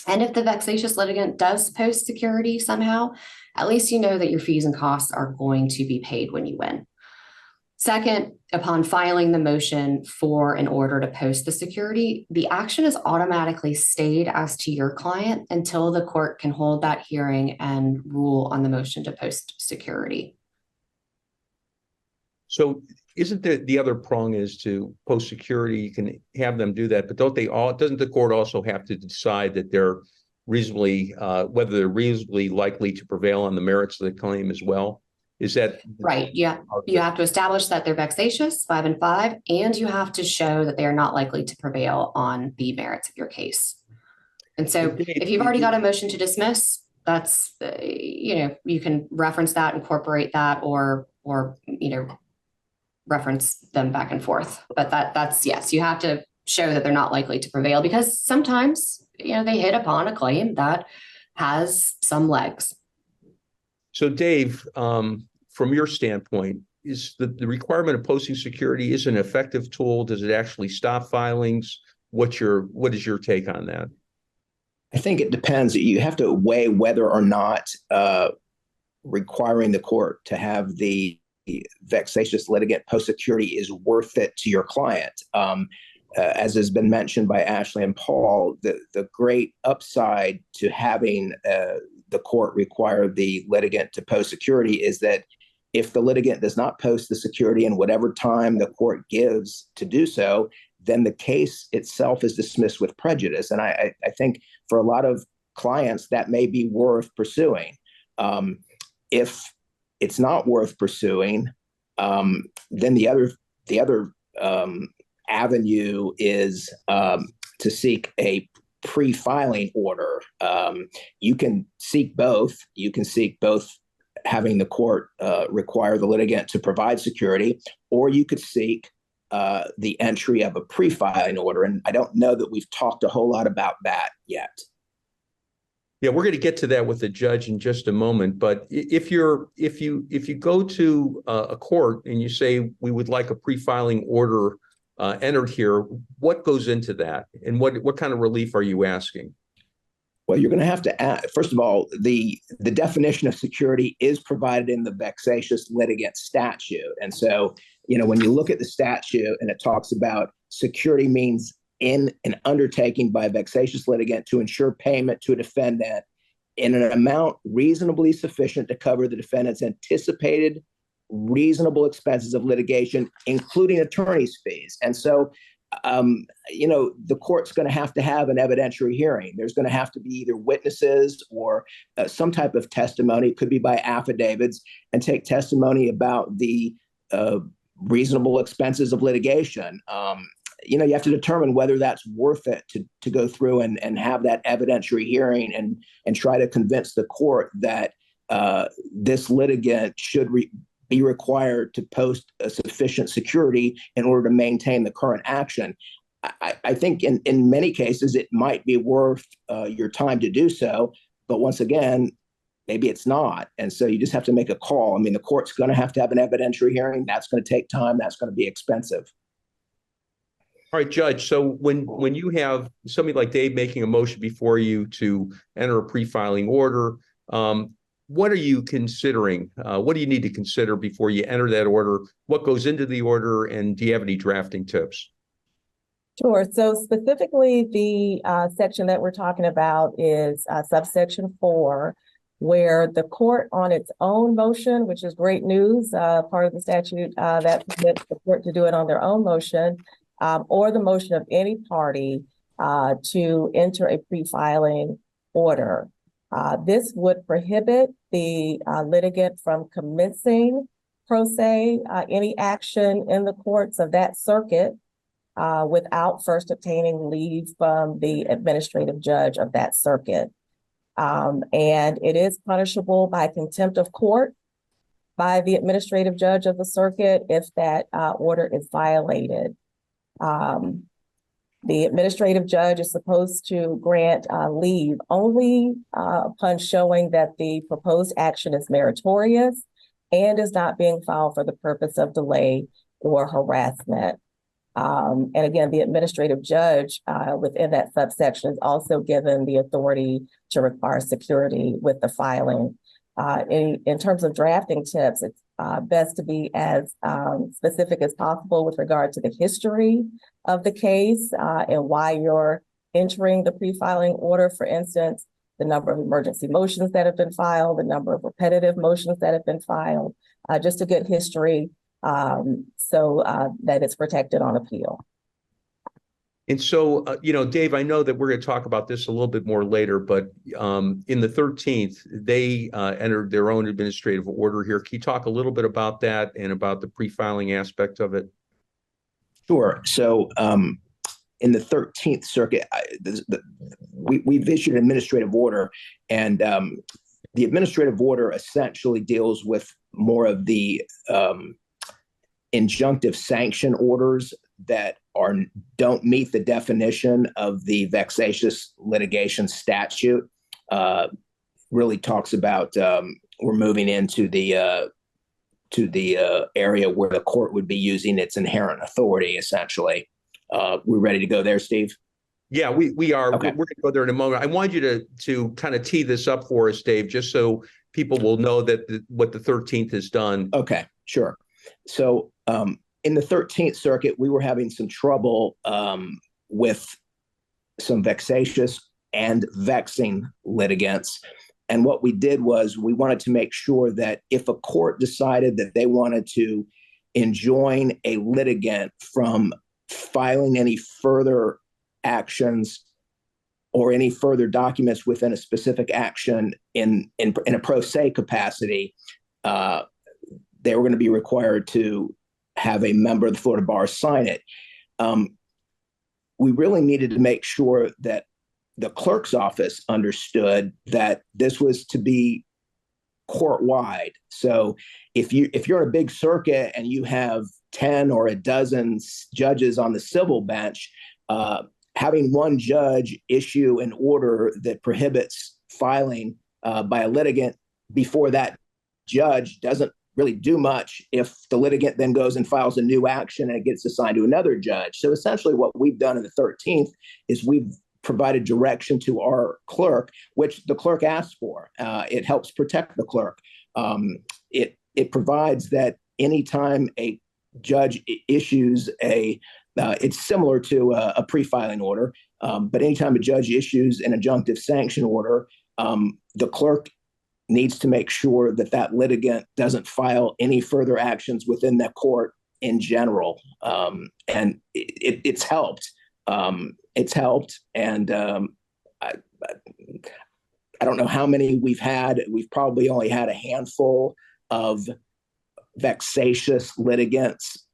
And if the vexatious litigant does post security somehow, at least you know that your fees and costs are going to be paid when you win. Second, upon filing the motion for an order to post the security, the action is automatically stayed as to your client until the court can hold that hearing and rule on the motion to post security. So isn't the other prong is to post security? You can have them do that, but doesn't the court also have to decide that they're reasonably, whether they're reasonably likely to prevail on the merits of the claim as well? Is that right? Yeah, you have to establish that they're vexatious, 5 and 5, and you have to show that they are not likely to prevail on the merits of your case. And so, if you've already got a motion to dismiss, that's you can reference that, incorporate that, or reference them back and forth. But that's yes, you have to show that they're not likely to prevail, because sometimes they hit upon a claim that has some legs. so? Dave, from your standpoint, is the requirement of posting security is an effective tool? Does it actually stop filings? What is your take on that? I think it depends. You have to weigh whether or not requiring the court to have the vexatious litigant post security is worth it to your client. As has been mentioned by Ashley and Paul, the great upside to having the court require the litigant to post security is that if the litigant does not post the security in whatever time the court gives to do so, then the case itself is dismissed with prejudice. And I think for a lot of clients, that may be worth pursuing. If it's not worth pursuing, then the other avenue is to seek a pre-filing order. You can seek both. You can seek both having the court require the litigant to provide security, or you could seek the entry of a pre-filing order. And I don't know that we've talked a whole lot about that yet. Yeah, we're going to get to that with the judge in just a moment. But if you go to a court and you say we would like a pre-filing order entered here, what goes into that, and what kind of relief are you asking? Well, you're going to have to add, first of all, the definition of security is provided in the vexatious litigant statute. And so, when you look at the statute and it talks about security means in an undertaking by a vexatious litigant to ensure payment to a defendant in an amount reasonably sufficient to cover the defendant's anticipated reasonable expenses of litigation, including attorney's fees. And so, the court's going to have an evidentiary hearing. There's going to have to be either witnesses or some type of testimony. It could be by affidavits, and take testimony about the reasonable expenses of litigation. You have to determine whether that's worth it to go through and have that evidentiary hearing and try to convince the court that this litigant should be required to post a sufficient security in order to maintain the current action. I think in many cases it might be worth your time to do so, but once again, maybe it's not. And so you just have to make a call. I mean, the court's going to have an evidentiary hearing. That's going to take time. That's going to be expensive. All right, Judge. So when you have somebody like Dave making a motion before you to enter a pre-filing order, what are you considering? What do you need to consider before you enter that order? What goes into the order, and do you have any drafting tips? Sure. So specifically, the section that we're talking about is subsection 4, where the court on its own motion, which is great news, part of the statute that permits the court to do it on their own motion, or the motion of any party to enter a pre-filing order. This would prohibit the litigant from commencing pro se any action in the courts of that circuit without first obtaining leave from the administrative judge of that circuit. And it is punishable by contempt of court by the administrative judge of the circuit if that order is violated. The administrative judge is supposed to grant leave only upon showing that the proposed action is meritorious and is not being filed for the purpose of delay or harassment. And again, the administrative judge within that subsection is also given the authority to require security with the filing. In terms of drafting tips, it's best to be as specific as possible with regard to the history of the case and why you're entering the pre-filing order. For instance, the number of emergency motions that have been filed, the number of repetitive motions that have been filed, just a good history so that it's protected on appeal. And so, Dave, I know that we're going to talk about this a little bit more later, but in the 13th, they entered their own administrative order here. Can you talk a little bit about that and about the pre-filing aspect of it? Sure. So in the 13th Circuit, we've issued an administrative order, and the administrative order essentially deals with more of the injunctive sanction orders that don't meet the definition of the vexatious litigation statute. Really talks about we're moving into the area where the court would be using its inherent authority, essentially. We're ready to go there, Steve? Yeah, we are. Okay. We're going to go there in a moment. I want you to kind of tee this up for us, Dave, just so people will know that what the 13th has done. Okay, sure. So in the 13th Circuit, we were having some trouble with some vexatious and vexing litigants. And what we did was we wanted to make sure that if a court decided that they wanted to enjoin a litigant from filing any further actions or any further documents within a specific action in a pro se capacity, they were going to be required to have a member of the Florida Bar sign it. We really needed to make sure that the clerk's office understood that this was to be court-wide. So if you're in a big circuit and you have 10 or a dozen judges on the civil bench, having one judge issue an order that prohibits filing by a litigant before that judge doesn't really do much if the litigant then goes and files a new action and it gets assigned to another judge. So essentially what we've done in the 13th is we've provided direction to our clerk, which the clerk asked for. It helps protect the clerk. It provides that anytime a judge issues it's similar to a pre-filing order, but anytime a judge issues an injunctive sanction order, the clerk needs to make sure that that litigant doesn't file any further actions within that court in general. And it's helped. It's helped. And I don't know how many we've had. We've probably only had a handful of vexatious litigants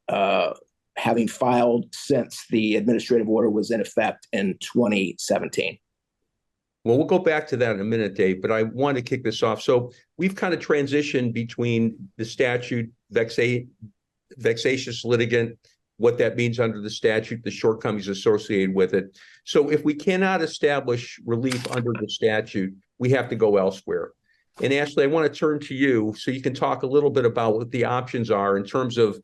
having filed since the administrative order was in effect in 2017. Well, we'll go back to that in a minute, Dave, but I want to kick this off. So we've kind of transitioned between the statute, vexatious litigant, what that means under the statute, the shortcomings associated with it. So if we cannot establish relief under the statute, we have to go elsewhere. And Ashley, I want to turn to you so you can talk a little bit about what the options are in terms of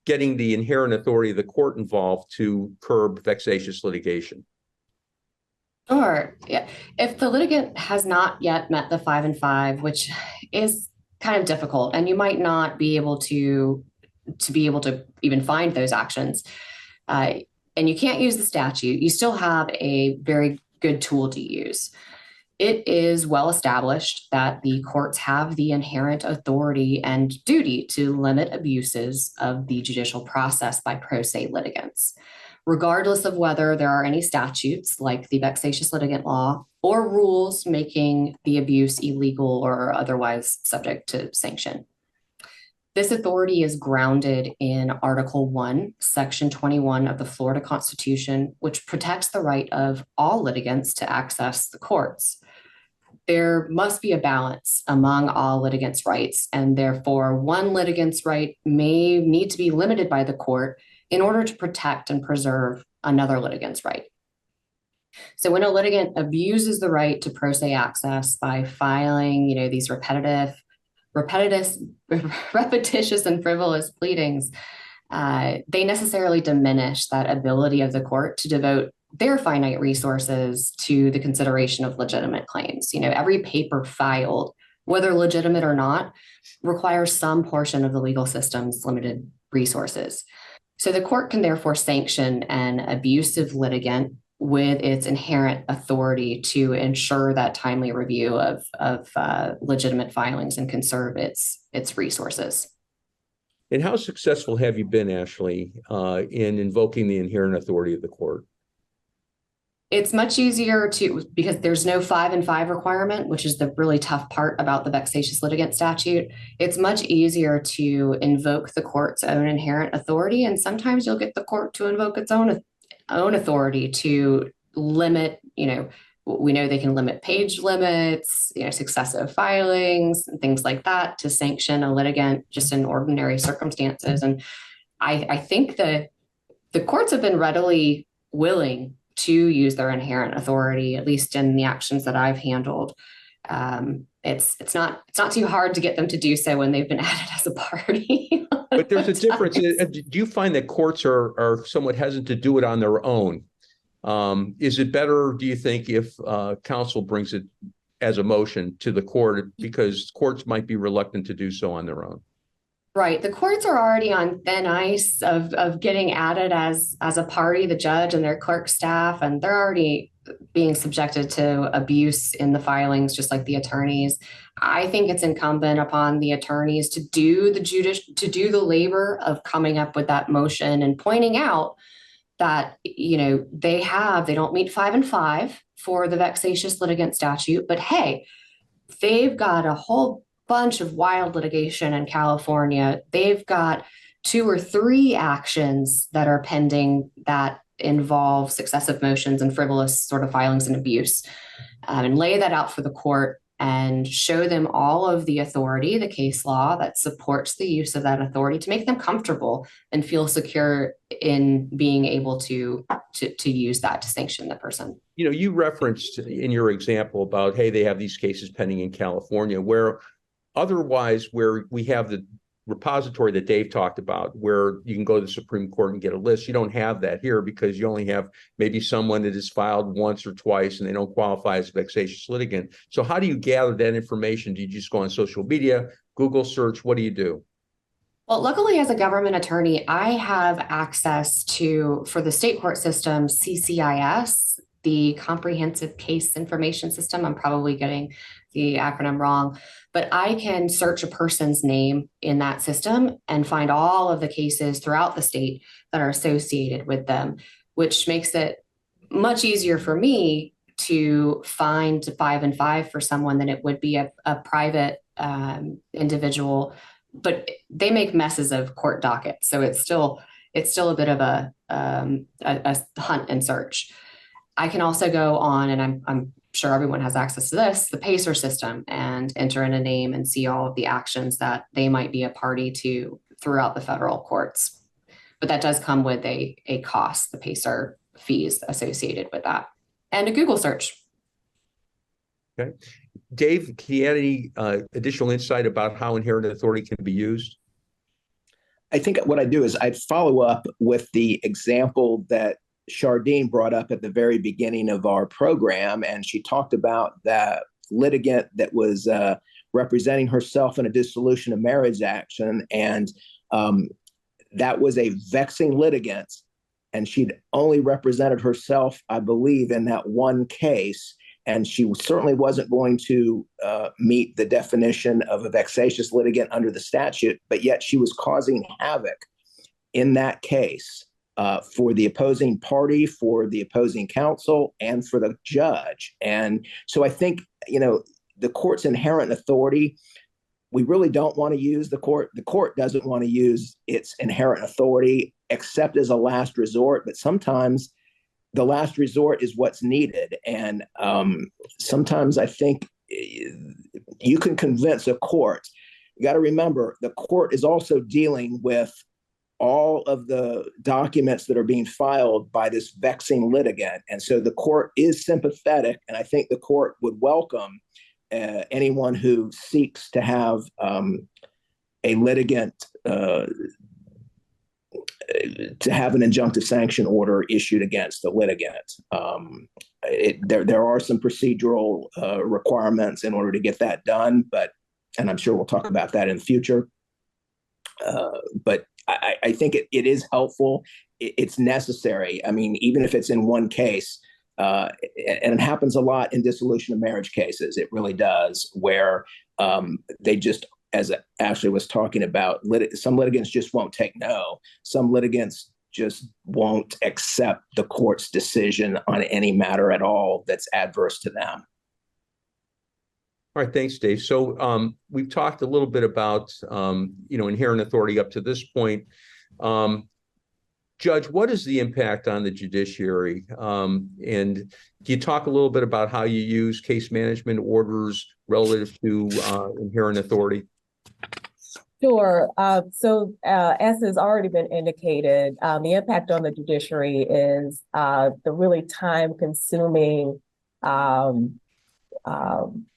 getting the inherent authority of the court involved to curb vexatious litigation. Sure. Yeah. If the litigant has not yet met the 5 and 5, which is kind of difficult, and you might not be able to even find those actions, and you can't use the statute, you still have a very good tool to use. It is well established that the courts have the inherent authority and duty to limit abuses of the judicial process by pro se litigants, regardless of whether there are any statutes like the vexatious litigant law or rules making the abuse illegal or otherwise subject to sanction. This authority is grounded in Article 1, Section 21 of the Florida Constitution, which protects the right of all litigants to access the courts. There must be a balance among all litigants' rights, and therefore one litigant's right may need to be limited by the court in order to protect and preserve another litigant's right. So when a litigant abuses the right to pro se access by filing, these repetitious and frivolous pleadings, they necessarily diminish that ability of the court to devote their finite resources to the consideration of legitimate claims. Every paper filed, whether legitimate or not, requires some portion of the legal system's limited resources. So the court can therefore sanction an abusive litigant with its inherent authority to ensure that timely review of legitimate filings and conserve its resources. And how successful have you been, Ashley, in invoking the inherent authority of the court? It's much easier because there's no 5 and 5 requirement, which is the really tough part about the vexatious litigant statute. It's much easier to invoke the court's own inherent authority. And sometimes you'll get the court to invoke its own authority to limit, we know they can limit page limits, successive filings and things like that to sanction a litigant just in ordinary circumstances. And I think that the courts have been readily willing to use their inherent authority, at least in the actions that I've handled. It's not too hard to get them to do so when they've been added as a party. But there's a difference. Do you find that courts are somewhat hesitant to do it on their own? Is it better, do you think, if counsel brings it as a motion to the court, because courts might be reluctant to do so on their own? Right. The courts are already on thin ice of getting added as a party, the judge and their clerk staff, and they're already being subjected to abuse in the filings, just like the attorneys. I think it's incumbent upon the attorneys to do the labor of coming up with that motion and pointing out that, they don't meet 5 and 5 for the vexatious litigant statute, but hey, they've got a whole bunch of wild litigation in California. They've got 2 or 3 actions that are pending that involve successive motions and frivolous sort of filings and abuse, and lay that out for the court and show them all of the authority, the case law that supports the use of that authority to make them comfortable and feel secure in being able to use that to sanction the person. You referenced in your example about, hey, they have these cases pending in California, where otherwise, where we have the repository that Dave talked about, where you can go to the Supreme Court and get a list. You don't have that here because you only have maybe someone that is filed once or twice and they don't qualify as a vexatious litigant. So how do you gather that information? Do you just go on social media, Google search? What do you do? Well, luckily, as a government attorney, I have access to, for the state court system, CCIS, the Comprehensive Case Information System. I'm probably getting the acronym wrong, but I can search a person's name in that system and find all of the cases throughout the state that are associated with them, which makes it much easier for me to find 5 and 5 for someone than it would be a private individual. But they make messes of court dockets, so it's still a bit of a hunt and search. I can also go on, and I'm sure everyone has access to this, the PACER system, and enter in a name and see all of the actions that they might be a party to throughout the federal courts. But that does come with a cost, the PACER fees associated with that, and a Google search. Okay. Dave, can you add any additional insight about how inherent authority can be used? I think what I do is I follow up with the example that Chardine brought up at the very beginning of our program, and she talked about that litigant that was representing herself in a dissolution of marriage action, and that was a vexing litigant, and she'd only represented herself, I believe, in that one case, and she certainly wasn't going to meet the definition of a vexatious litigant under the statute, but yet she was causing havoc in that case. For the opposing party, for the opposing counsel, and for the judge. And so I think, the court's inherent authority, we really don't want to use the court. The court doesn't want to use its inherent authority except as a last resort. But sometimes the last resort is what's needed. And sometimes I think you can convince a court. You got to remember, the court is also dealing with all of the documents that are being filed by this vexing litigant. And so the court is sympathetic, and I think the court would welcome anyone who seeks to have a litigant to have an injunctive sanction order issued against the litigant. There are some procedural requirements in order to get that done, and I'm sure we'll talk about that in the future. But I think it is helpful. It's necessary. I mean, even if it's in one case, and it happens a lot in dissolution of marriage cases, it really does, where they just, as Ashley was talking about, some litigants just won't take no. Some litigants just won't accept the court's decision on any matter at all that's adverse to them. All right, thanks, Dave. So we've talked a little bit about, inherent authority up to this point. Judge, what is the impact on the judiciary? And do you talk a little bit about how you use case management orders relative to inherent authority? Sure. So as has already been indicated, the impact on the judiciary is the really time-consuming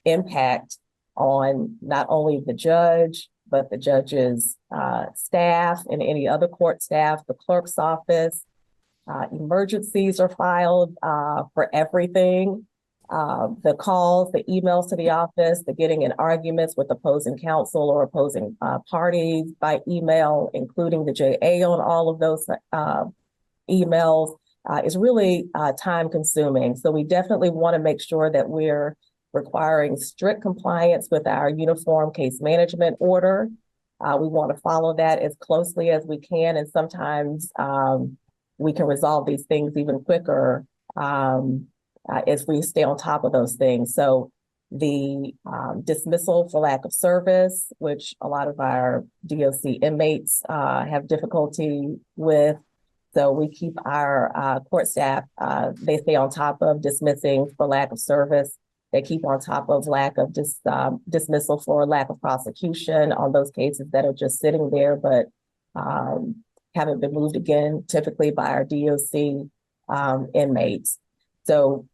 impact on not only the judge, but the judge's staff and any other court staff, the clerk's office. Emergencies are filed for everything. The calls, the emails to the office, the getting in arguments with opposing counsel or opposing parties by email, including the JA on all of those emails, is really time consuming. So we definitely want to make sure that we're requiring strict compliance with our uniform case management order. We want to follow that as closely as we can, and sometimes we can resolve these things even quicker if we stay on top of those things. So the dismissal for lack of service, which a lot of our DOC inmates have difficulty with. So we keep our court staff, they stay on top of dismissing for lack of service. They keep on top of lack of dismissal for lack of prosecution on those cases that are just sitting there, but haven't been moved again, typically by our DOC inmates. So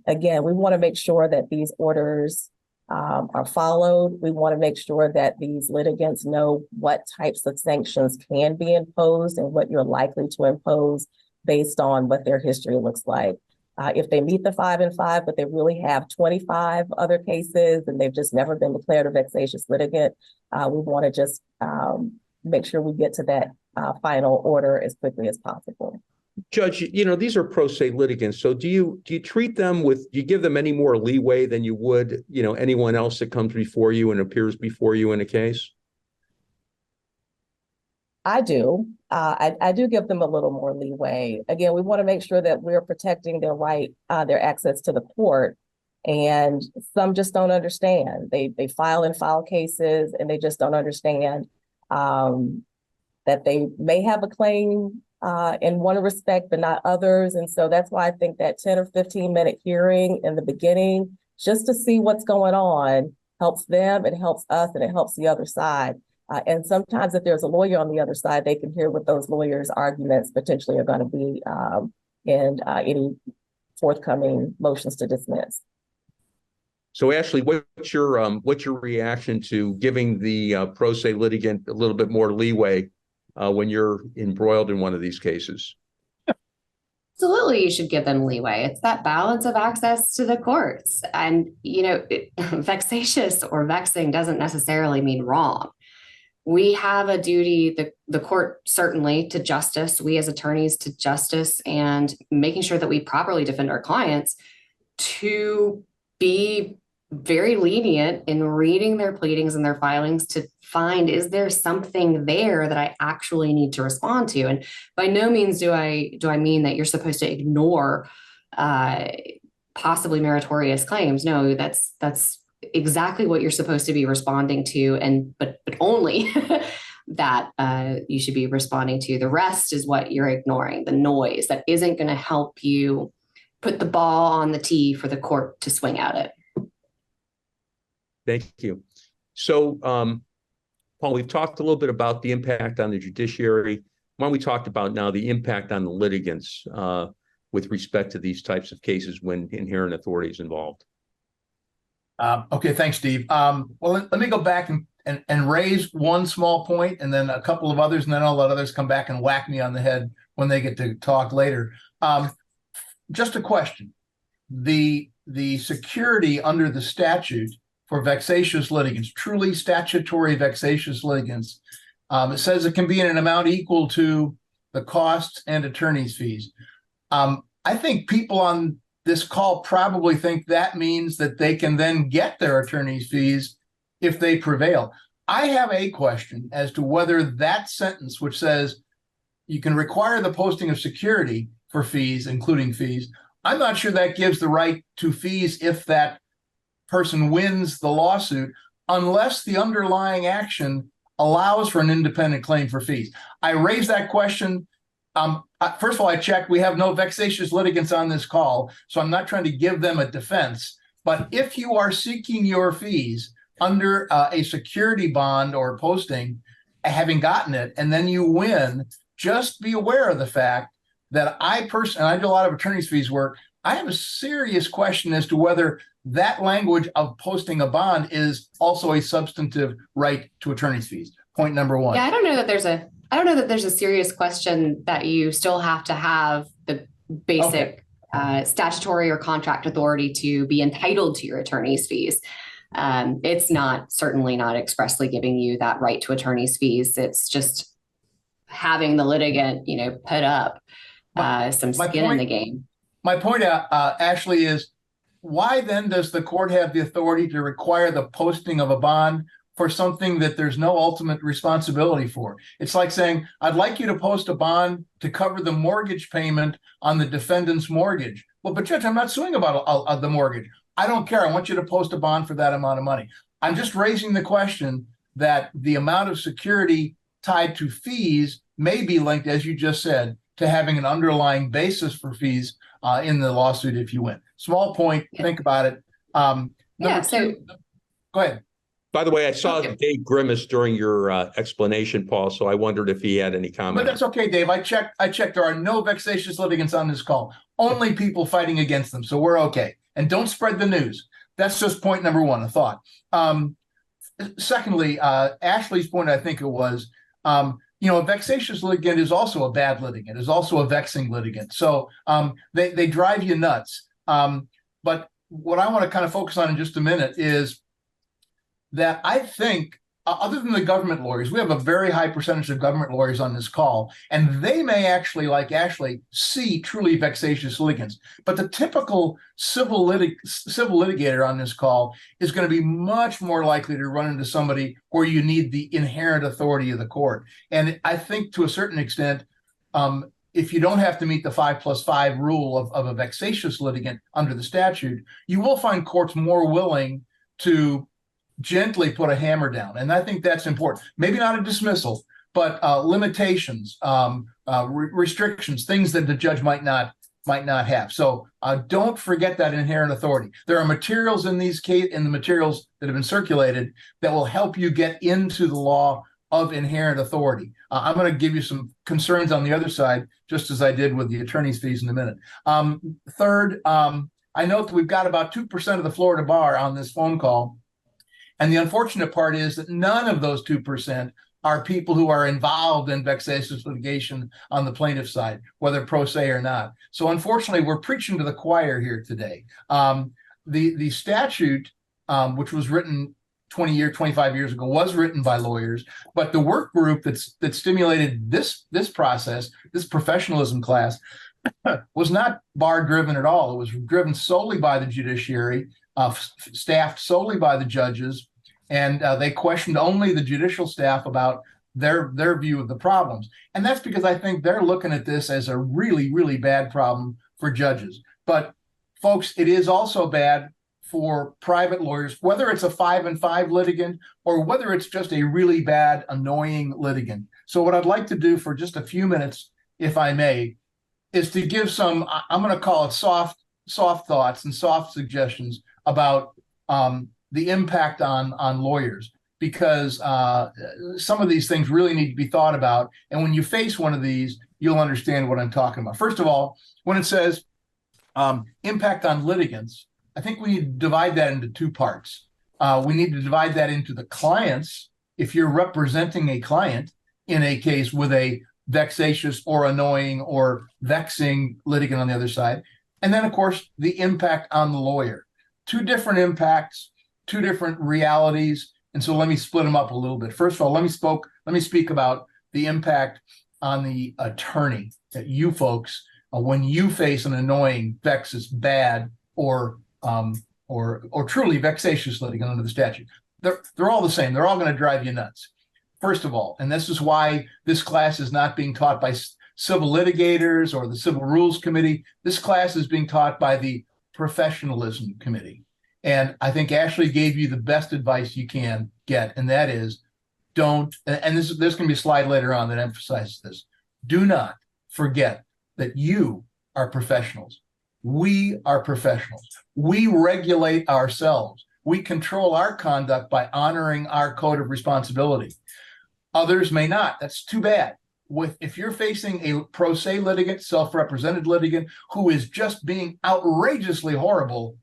again, we want to make sure that these orders are followed. We want to make sure that these litigants know what types of sanctions can be imposed and what you're likely to impose based on what their history looks like. If they meet the 5 and 5, but they really have 25 other cases and they've just never been declared a vexatious litigant, we want to just make sure we get to that final order as quickly as possible. Judge, these are pro se litigants. So do you treat them do you give them any more leeway than you would, anyone else that comes before you and appears before you in a case? I do. I do give them a little more leeway. Again, we want to make sure that we're protecting their right, their access to the court. And some just don't understand. They file and file cases and they just don't understand that they may have a claim in one respect, but not others. And so that's why I think that 10 or 15-minute hearing in the beginning, just to see what's going on, helps them, it helps us, and it helps the other side. And sometimes if there's a lawyer on the other side, they can hear what those lawyers' arguments potentially are going to be in any forthcoming motions to dismiss. So Ashley, what's your reaction to giving the pro se litigant a little bit more leeway when you're embroiled in one of these cases? Absolutely, you should give them leeway. It's that balance of access to the courts. And, vexatious or vexing doesn't necessarily mean wrong. We have a duty, the court certainly, to justice, we as attorneys to justice, and making sure that we properly defend our clients, to be very lenient in reading their pleadings and their filings to find, is there something there that I actually need to respond to? And by no means do I mean that you're supposed to ignore possibly meritorious claims. No, that's exactly what you're supposed to be responding to, but only that you should be responding to. The rest is what you're ignoring, the noise that isn't going to help you put the ball on the tee for the court to swing at it. Thank you. So, Paul, we've talked a little bit about the impact on the judiciary. Why don't we talk about now the impact on the litigants with respect to these types of cases when inherent authority is involved? Okay, thanks, Steve. Well, let me go back and raise one small point and then a couple of others, and then I'll let others come back and whack me on the head when they get to talk later. Just a question. The security under the statute for vexatious litigants, truly statutory vexatious litigants, it says it can be in an amount equal to the costs and attorney's fees. I think people on this call probably think that means that they can then get their attorney's fees if they prevail. I have a question as to whether that sentence, which says you can require the posting of security for fees, including fees. I'm not sure that gives the right to fees if that person wins the lawsuit, unless the underlying action allows for an independent claim for fees. I raised that question. First of all, I checked. We have no vexatious litigants on this call, so I'm not trying to give them a defense. But if you are seeking your fees under a security bond or posting, having gotten it, and then you win, just be aware of the fact that I do a lot of attorney's fees work. I have a serious question as to whether that language of posting a bond is also a substantive right to attorney's fees. Point number one. Yeah, I don't know that there's a serious question that you still have to have the basic statutory or contract authority to be entitled to your attorney's fees. It's certainly not expressly giving you that right to attorney's fees. It's just having the litigant, put up some skin in the game. My point, Ashley, is why then does the court have the authority to require the posting of a bond for something that there's no ultimate responsibility for? It's like saying, I'd like you to post a bond to cover the mortgage payment on the defendant's mortgage. Well, but Judge, I'm not suing about the mortgage. I don't care. I want you to post a bond for that amount of money. I'm just raising the question that the amount of security tied to fees may be linked, as you just said, to having an underlying basis for fees in the lawsuit if you win. Small point. Think about it. Go ahead. By the way, I saw Dave grimace during your explanation, Paul, so I wondered if he had any comment. But that's okay, Dave. I checked. There are no vexatious litigants on this call. Only people fighting against them. So we're okay. And don't spread the news. That's just point number one, a thought. Secondly, Ashley's point, I think it was, a vexatious litigant is also a bad litigant, is also a vexing litigant. So they drive you nuts. But what I want to kind of focus on in just a minute is that I think, other than the government lawyers, we have a very high percentage of government lawyers on this call, and they may actually, like Ashley, see truly vexatious litigants. But the typical civil litigator on this call is going to be much more likely to run into somebody where you need the inherent authority of the court. And I think to a certain extent, if you don't have to meet the 5+5 rule of a vexatious litigant under the statute, you will find courts more willing to gently put a hammer down. And I think that's important. Maybe not a dismissal, but limitations, restrictions, things that the judge might not have. So don't forget that inherent authority. There are materials in the materials that have been circulated that will help you get into the law of inherent authority. I'm going to give you some concerns on the other side, just as I did with the attorney's fees in a minute. Third, I note that we've got about 2% of the Florida bar on this phone call. And the unfortunate part is that none of those 2% are people who are involved in vexatious litigation on the plaintiff side, whether pro se or not. So unfortunately, we're preaching to the choir here today. The statute, which was written 25 years ago, was written by lawyers, but the work group that stimulated this process, this professionalism class, was not bar driven at all. It was driven solely by the judiciary, staffed solely by the judges, and they questioned only the judicial staff about their view of the problems. And that's because I think they're looking at this as a really, really bad problem for judges. But folks, it is also bad for private lawyers, whether it's a 5-and-5 litigant or whether it's just a really bad, annoying litigant. So what I'd like to do for just a few minutes, if I may, is to give some, I'm going to call it soft thoughts and soft suggestions about the impact on lawyers, because some of these things really need to be thought about. And when you face one of these, you'll understand what I'm talking about. First of all, when it says impact on litigants, I think we need to divide that into two parts. We need to divide that into the clients. If you're representing a client in a case with a vexatious or annoying or vexing litigant on the other side, and then, of course, the impact on the lawyer. Two different impacts, two different realities. And so let me split them up a little bit. First of all, let me speak about the impact on the attorney, that you folks, when you face an annoying, vexes, bad, or truly vexatious litigant under the statute. They're all the same. They're all going to drive you nuts. First of all, and this is why this class is not being taught civil litigators or the Civil Rules Committee. This class is being taught by the Professionalism Committee. And I think Ashley gave you the best advice you can get, and that is don't, and there's going to be a slide later on that emphasizes this, do not forget that you are professionals. We are professionals. We regulate ourselves. We control our conduct by honoring our code of responsibility. Others may not. That's too bad. If you're facing a pro se litigant, self-represented litigant who is just being outrageously horrible,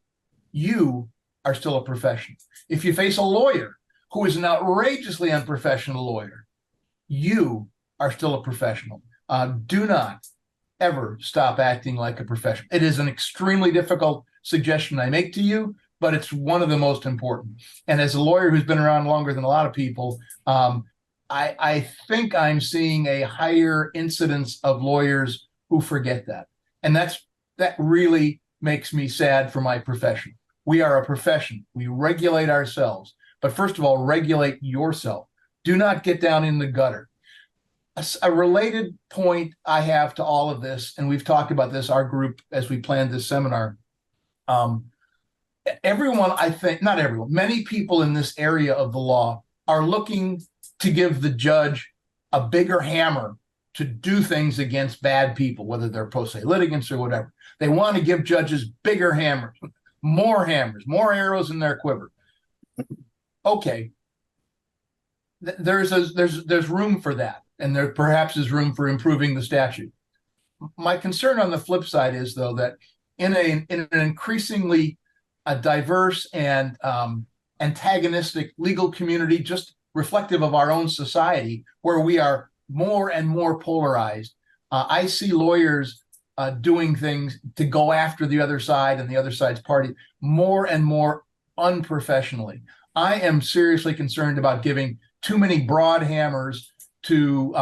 you are still a professional. If you face a lawyer who is an outrageously unprofessional lawyer, you are still a professional. Do not ever stop acting like a professional. It is an extremely difficult suggestion I make to you, but it's one of the most important. And as a lawyer who's been around longer than a lot of people, I think I'm seeing a higher incidence of lawyers who forget that. And that really makes me sad for my profession. We are a profession. We regulate ourselves. But first of all, regulate yourself. Do not get down in the gutter. A related point I have to all of this, and we've talked about this, our group, as we planned this seminar, everyone, I think, not everyone, many people in this area of the law are looking to give the judge a bigger hammer to do things against bad people, whether they're pro se litigants or whatever. They want to give judges bigger hammers, more arrows in their quiver. Okay, there's room for that, and there perhaps is room for improving the statute. My concern on the flip side is, though, that in an increasingly diverse and antagonistic legal community, just reflective of our own society, where we are more and more polarized, I see lawyers doing things to go after the other side and the other side's party more and more unprofessionally. I am seriously concerned about giving too many broad hammers to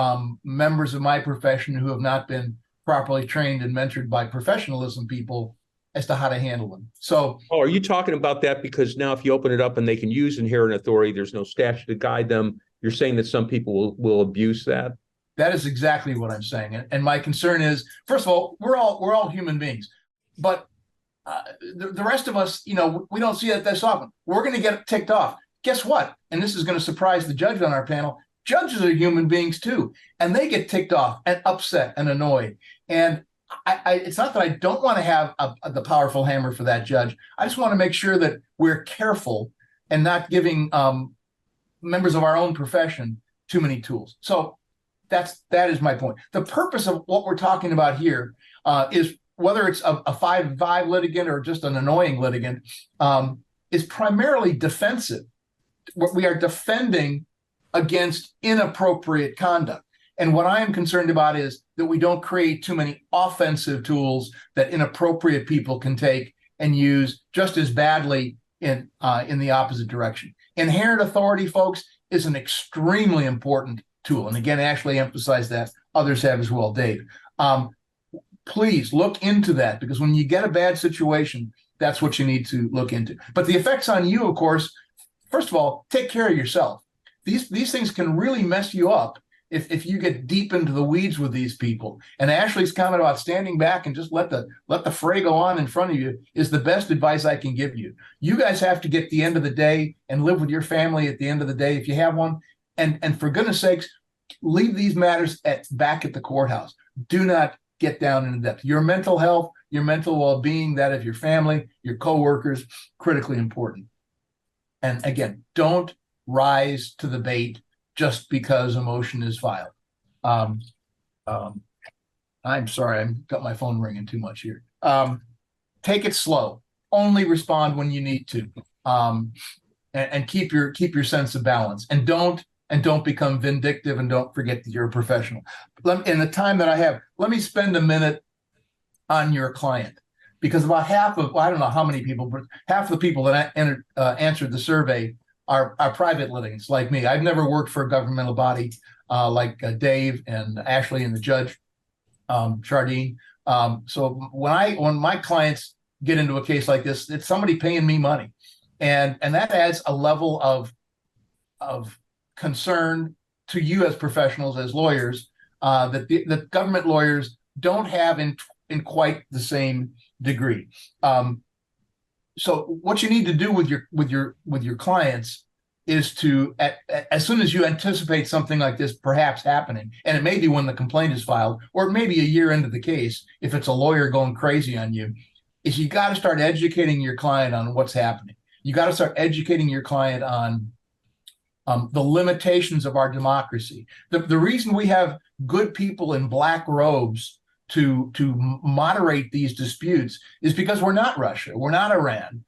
members of my profession who have not been properly trained and mentored by professionalism people as to how to handle them. So, are you talking about that because now if you open it up and they can use inherent authority, there's no statute to guide them, you're saying that some people will abuse that? That is exactly what I'm saying. And my concern is, first of all, we're all human beings, but the rest of us, we don't see it this often. We're going to get ticked off. Guess what? And this is going to surprise the judge on our panel. Judges are human beings too, and they get ticked off and upset and annoyed. And it's not that I don't want to have the powerful hammer for that judge. I just want to make sure that we're careful and not giving members of our own profession too many tools. So that is my point. The purpose of what we're talking about here is, whether it's a 5-5 litigant or just an annoying litigant, is primarily defensive. We are defending against inappropriate conduct. And what I am concerned about is that we don't create too many offensive tools that inappropriate people can take and use just as badly in the opposite direction. Inherent authority, folks, is an extremely important tool. And again, Ashley emphasized that. Others have as well, Dave. Please look into that, because when you get a bad situation, that's what you need to look into. But the effects on you, of course, first of all, take care of yourself. These things can really mess you up if you get deep into the weeds with these people. And Ashley's comment about standing back and just let the fray go on in front of you is the best advice I can give you. You guys have to get the end of the day and live with your family at the end of the day if you have one. And for goodness sakes, leave these matters back at the courthouse. Do not get down into depth. Your mental health, your mental well-being, that of your family, your coworkers, critically important. And again, don't rise to the bait just because a motion is filed. I'm sorry, I've got my phone ringing too much here. Take it slow. Only respond when you need to, and keep your sense of balance. And don't become vindictive, and don't forget that you're a professional. In the time that I have, let me spend a minute on your client, because about half of, well, I don't know how many people, but half of the people that answered the survey are private litigants like me. I've never worked for a governmental body like Dave and Ashley and the judge, Chardine. So when my clients get into a case like this, it's somebody paying me money, and that adds a level of concern to you as professionals, as lawyers, that government lawyers don't have in quite the same degree. So what you need to do with your clients is to, as soon as you anticipate something like this perhaps happening, and it may be when the complaint is filed, or it may be a year into the case, if it's a lawyer going crazy on you, is you got to start educating your client on what's happening. You got to start educating your client on the limitations of our democracy. The reason we have good people in black robes to moderate these disputes is because we're not Russia, we're not Iran.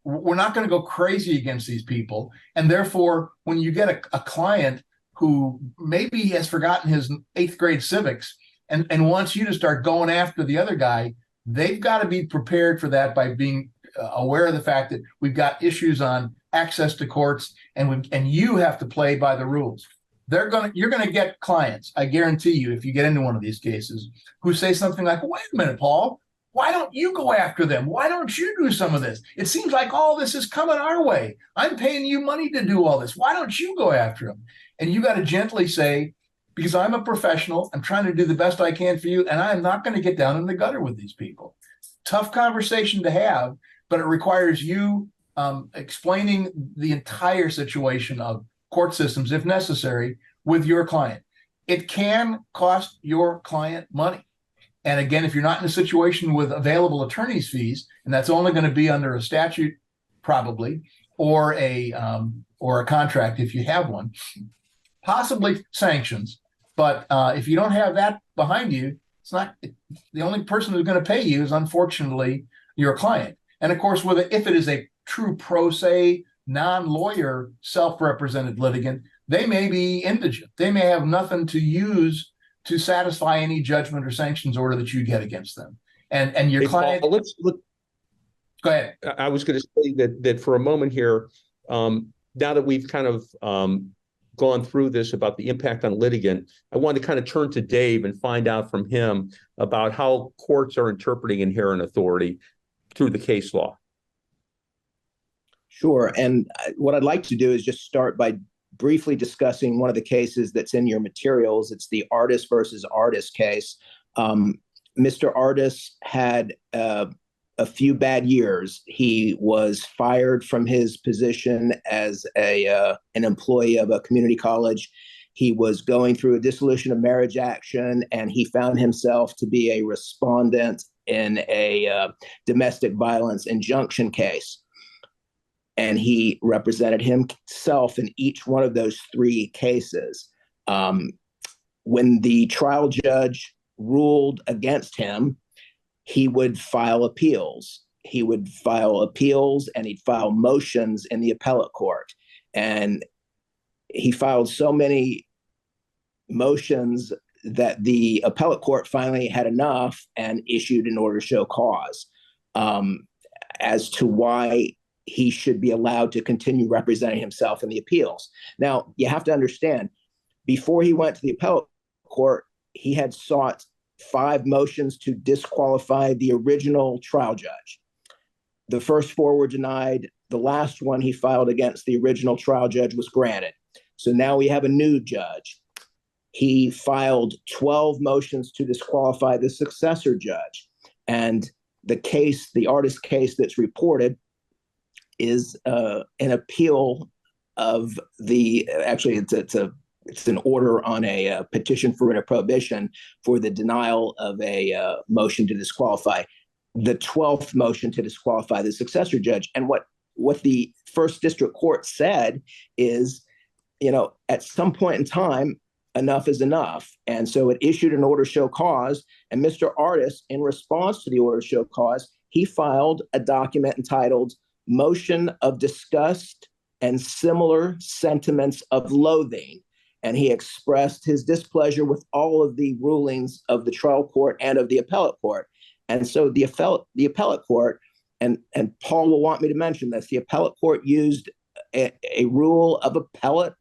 We're not going to go crazy against these people. And therefore, when you get a client who maybe has forgotten his 8th grade civics and wants you to start going after the other guy, they've got to be prepared for that by being aware of the fact that we've got issues on access to courts, and you have to play by the rules. You're going to get clients, I guarantee you, if you get into one of these cases, who say something like, wait a minute, Paul, why don't you go after them? Why don't you do some of this? It seems like all this is coming our way. I'm paying you money to do all this. Why don't you go after them? And you got to gently say, because I'm a professional, I'm trying to do the best I can for you, and I'm not going to get down in the gutter with these people. Tough conversation to have, but it requires you explaining the entire situation of court systems, if necessary, with your client. It can cost your client money. And again, if you're not in a situation with available attorney's fees, and that's only going to be under a statute, probably, or a contract if you have one, possibly sanctions. But if you don't have that behind you, it's not the only person who's going to pay you is unfortunately your client. And of course, if it is a true pro se, non-lawyer, self-represented litigant, they may be indigent. They may have nothing to use to satisfy any judgment or sanctions order that you get against them. And your client. Paul, Go ahead. I was going to say that for a moment here, now that we've kind of gone through this about the impact on litigant, I want to kind of turn to Dave and find out from him about how courts are interpreting inherent authority through the case law. Sure. And what I'd like to do is just start by briefly discussing one of the cases that's in your materials. It's the Artis versus Artis case. Mr. Artis had a few bad years. He was fired from his position as an employee of a community college. He was going through a dissolution of marriage action, and he found himself to be a respondent in a domestic violence injunction case. And he represented himself in each one of those 3 cases. When the trial judge ruled against him, he would file appeals. He would file appeals and he'd file motions in the appellate court. And he filed so many motions that the appellate court finally had enough and issued an order to show cause as to why he should be allowed to continue representing himself in the appeals. Now, you have to understand, before he went to the appellate court, he had sought 5 motions to disqualify the original trial judge. The first 4 were denied. The last one he filed against the original trial judge was granted. So now we have a new judge. He filed 12 motions to disqualify the successor judge. And the Artis case that's reported is an appeal of it's an order on a petition for writ of prohibition for the denial of a motion to disqualify, the 12th motion to disqualify the successor judge. And what the first district court said is, at some point in time, enough is enough. And so it issued an order to show cause. And Mr. Artis, in response to the order to show cause, he filed a document entitled Motion of Disgust and Similar Sentiments of Loathing. And he expressed his displeasure with all of the rulings of the trial court and of the appellate court. And so the appellate court, and Paul will want me to mention this, the appellate court used a rule of appellate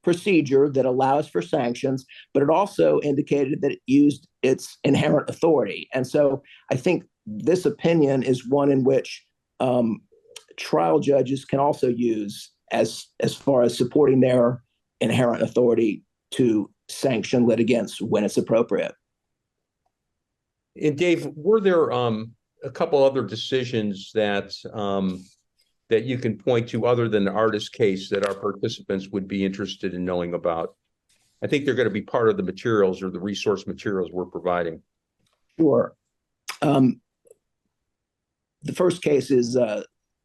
procedure that allows for sanctions, but it also indicated that it used its inherent authority. And so I think this opinion is one in which trial judges can also use as far as supporting their inherent authority to sanction litigants when it's appropriate. And Dave, were there a couple other decisions that that you can point to other than the artist case that our participants would be interested in knowing about? I think they're going to be part of the materials or the resource materials we're providing. Sure. The first case is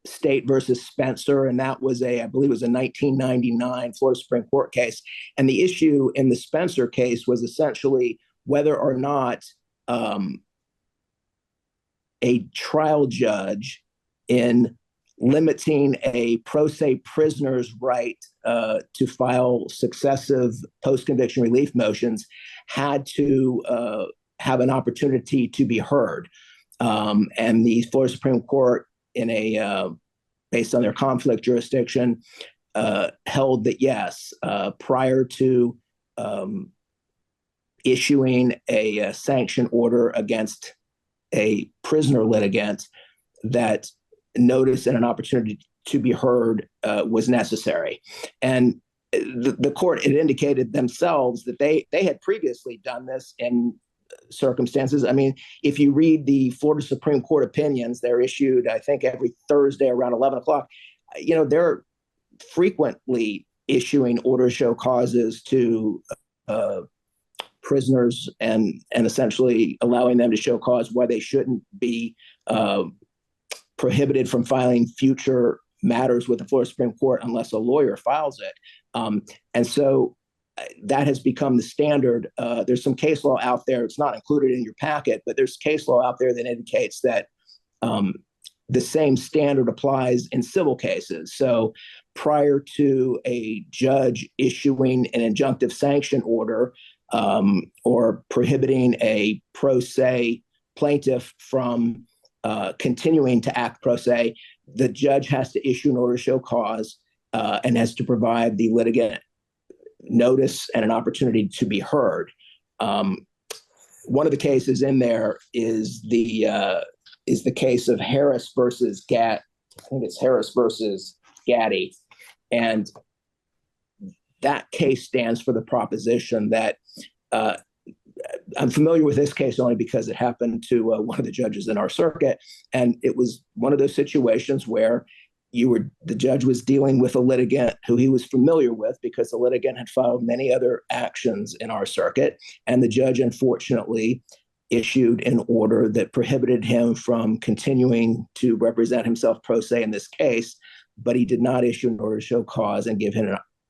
State versus Spencer, and that was I believe it was a 1999 Florida Supreme Court case. And the issue in the Spencer case was essentially whether or not a trial judge, in limiting a pro se prisoner's right to file successive post-conviction relief motions, had to have an opportunity to be heard. And the Florida Supreme Court, in based on their conflict jurisdiction, held that yes, prior to issuing a sanction order against a prisoner litigant, that notice and an opportunity to be heard was necessary. And the court had indicated themselves that they had previously done this in circumstances. I mean, if you read the Florida Supreme Court opinions, they're issued, I think, every Thursday around 11 o'clock. You know, they're frequently issuing order show causes to prisoners and essentially allowing them to show cause why they shouldn't be prohibited from filing future matters with the Florida Supreme Court unless a lawyer files it. And so that has become the standard. There's some case law out there. It's not included in your packet, but there's case law out there that indicates that the same standard applies in civil cases. So prior to a judge issuing an injunctive sanction order or prohibiting a pro se plaintiff from continuing to act pro se, the judge has to issue an order to show cause and has to provide the litigant notice and an opportunity to be heard. One of the cases in there is the case of Harris versus Gatt. I think it's Harris versus Gaddy, and that case stands for the proposition that I'm familiar with this case only because it happened to one of the judges in our circuit, and it was one of those situations where the judge was dealing with a litigant who he was familiar with because the litigant had filed many other actions in our circuit, and the judge unfortunately issued an order that prohibited him from continuing to represent himself pro se in this case, but he did not issue an order to show cause and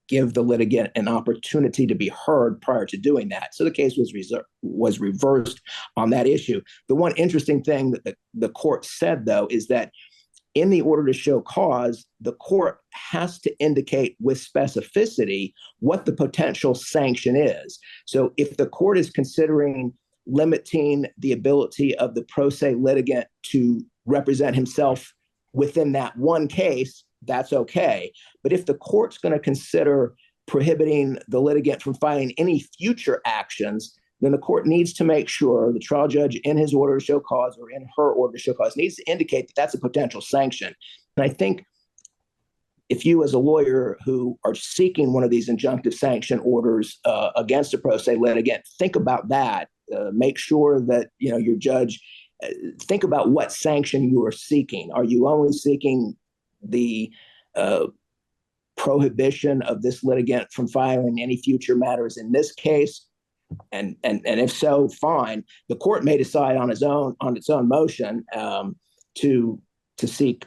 give the litigant an opportunity to be heard prior to doing that. So the case was reversed on that issue. The one interesting thing that the court said, though, is that in the order to show cause, the court has to indicate with specificity what the potential sanction is. So if the court is considering limiting the ability of the pro se litigant to represent himself within that one case, that's okay. But if the court's going to consider prohibiting the litigant from filing any future actions, then the court needs to make sure the trial judge in his order to show cause or in her order to show cause needs to indicate that that's a potential sanction. And I think if you as a lawyer who are seeking one of these injunctive sanction orders against a pro se litigant, think about that. Make sure that your judge, think about what sanction you are seeking. Are you only seeking the prohibition of this litigant from filing any future matters in this case? And if so, fine. The court may decide on its own motion to seek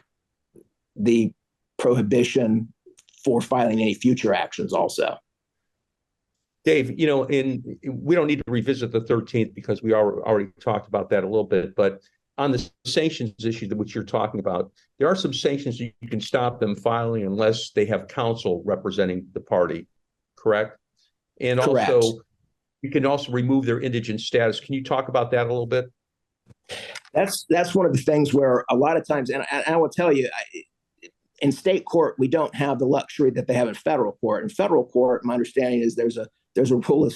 the prohibition for filing any future actions also. Dave, and we don't need to revisit the 13th because we already talked about that a little bit, but on the sanctions issue which you're talking about, there are some sanctions you can stop them filing unless they have counsel representing the party, correct? And Correct. Also, you can also remove their indigent status. Can you talk about that a little bit? That's one of the things where a lot of times, and I will tell you, in state court, we don't have the luxury that they have in federal court. In federal court, my understanding is there's a rule of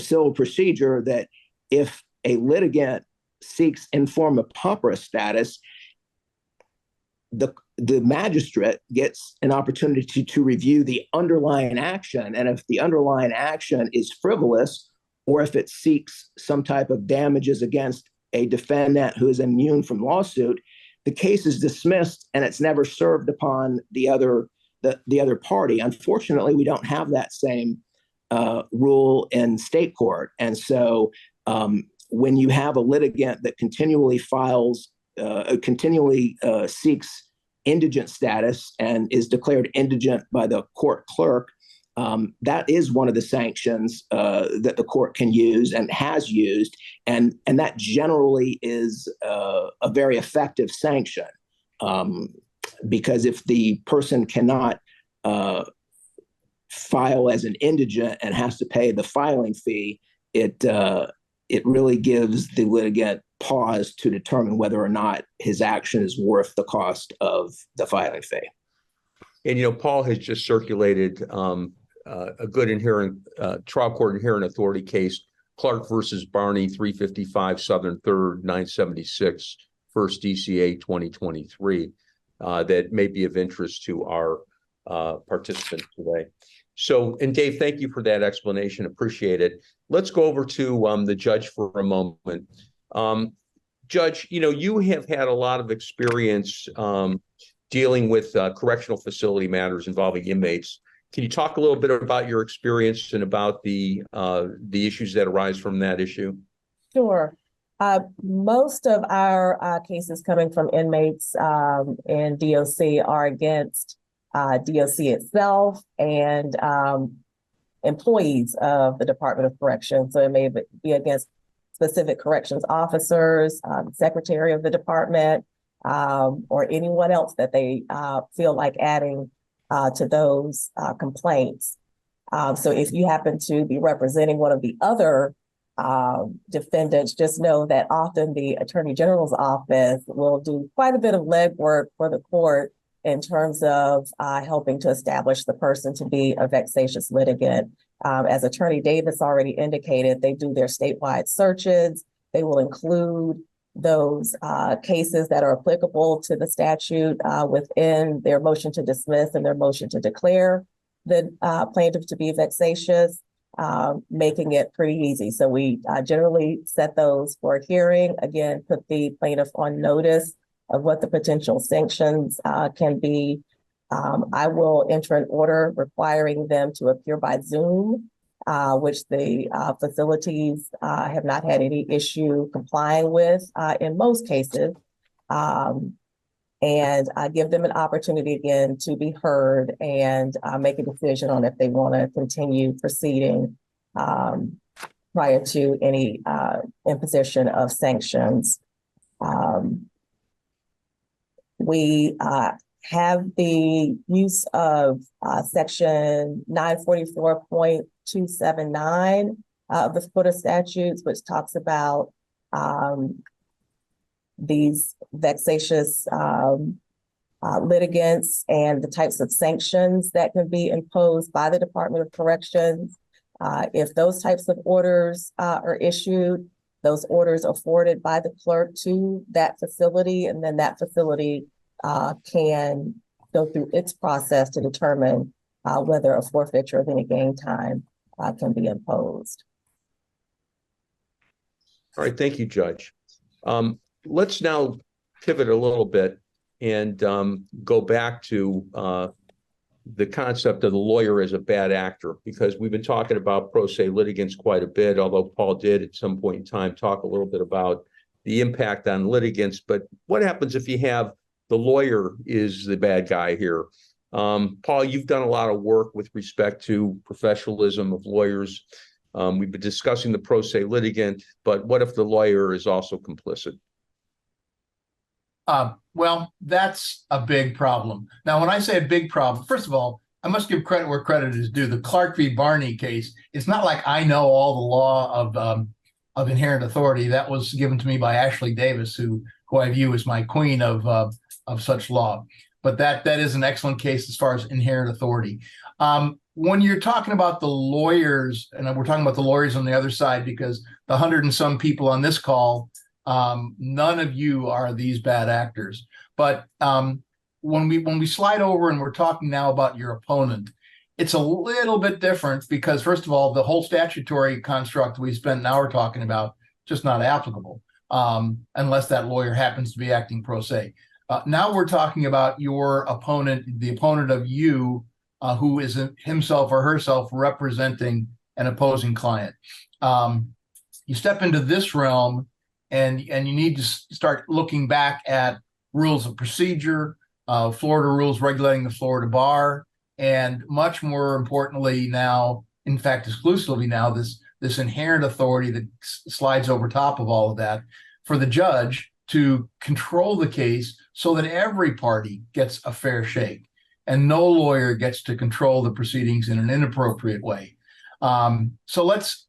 civil procedure that if a litigant seeks informa pauperis status, the magistrate gets an opportunity to review the underlying action. And if the underlying action is frivolous, or if it seeks some type of damages against a defendant who is immune from lawsuit, the case is dismissed and it's never served upon the other party. Unfortunately, we don't have that same rule in state court. And so when you have a litigant that continually seeks indigent status and is declared indigent by the court clerk, that is one of the sanctions that the court can use and has used, and that generally is a very effective sanction, because if the person cannot file as an indigent and has to pay the filing fee, it really gives the litigant pause to determine whether or not his action is worth the cost of the filing fee. And Paul has just circulated a good inherent trial court inherent authority case, Clark versus Barney, 355 Southern 3rd, 976, First DCA 2023, that may be of interest to our participants today. So, and Dave, thank you for that explanation. Appreciate it. Let's go over to the judge for a moment. Judge, you have had a lot of experience dealing with correctional facility matters involving inmates. Can you talk a little bit about your experience and about the issues that arise from that issue? Sure. Most of our cases coming from inmates in DOC are against DOC itself and employees of the Department of Corrections. So it may be against specific corrections officers, secretary of the department, or anyone else that they feel like adding to those complaints. So if you happen to be representing one of the other defendants, just know that often the Attorney General's office will do quite a bit of legwork for the court in terms of helping to establish the person to be a vexatious litigant. As Attorney Davis already indicated, they do their statewide searches. They will include those cases that are applicable to the statute within their motion to dismiss and their motion to declare the plaintiff to be vexatious, making it pretty easy. So we generally set those for hearing, again, put the plaintiff on notice of what the potential sanctions can be. I will enter an order requiring them to appear by Zoom, which the facilities have not had any issue complying with in most cases. And I give them an opportunity again to be heard and make a decision on if they want to continue proceeding prior to any imposition of sanctions. We have the use of section 944.279 of the Florida statutes, which talks about these vexatious litigants and the types of sanctions that can be imposed by the Department of Corrections. If those types of orders are issued, those orders are forwarded by the clerk to that facility, and then that facility can go through its process to determine whether a forfeiture of any gain time can be imposed. All right, thank you, Judge. Let's now pivot a little bit and go back to the concept of the lawyer as a bad actor, because we've been talking about pro se litigants quite a bit, although Paul did at some point in time talk a little bit about the impact on litigants. But what happens if you have the lawyer is the bad guy here? Paul, you've done a lot of work with respect to professionalism of lawyers. We've been discussing the pro se litigant, but what if the lawyer is also complicit? Well, that's a big problem. Now, when I say a big problem, first of all, I must give credit where credit is due. The Clark v. Barney case, it's not like I know all the law of inherent authority. That was given to me by Ashley Davis, who I view as my queen of such law. But that is an excellent case as far as inherent authority. When you're talking about the lawyers, and we're talking about the lawyers on the other side, because the 100 and some people on this call, none of you are these bad actors. But when we slide over and we're talking now about your opponent, it's a little bit different because, first of all, the whole statutory construct we spent an hour talking about just not applicable unless that lawyer happens to be acting pro se. Now we're talking about your opponent, the opponent of you, who is himself or herself representing an opposing client. You step into this realm and you need to start looking back at rules of procedure, Florida rules regulating the Florida bar, and much more importantly now, in fact, exclusively now, this inherent authority that slides over top of all of that for the judge to control the case so that every party gets a fair shake and no lawyer gets to control the proceedings in an inappropriate way. So let's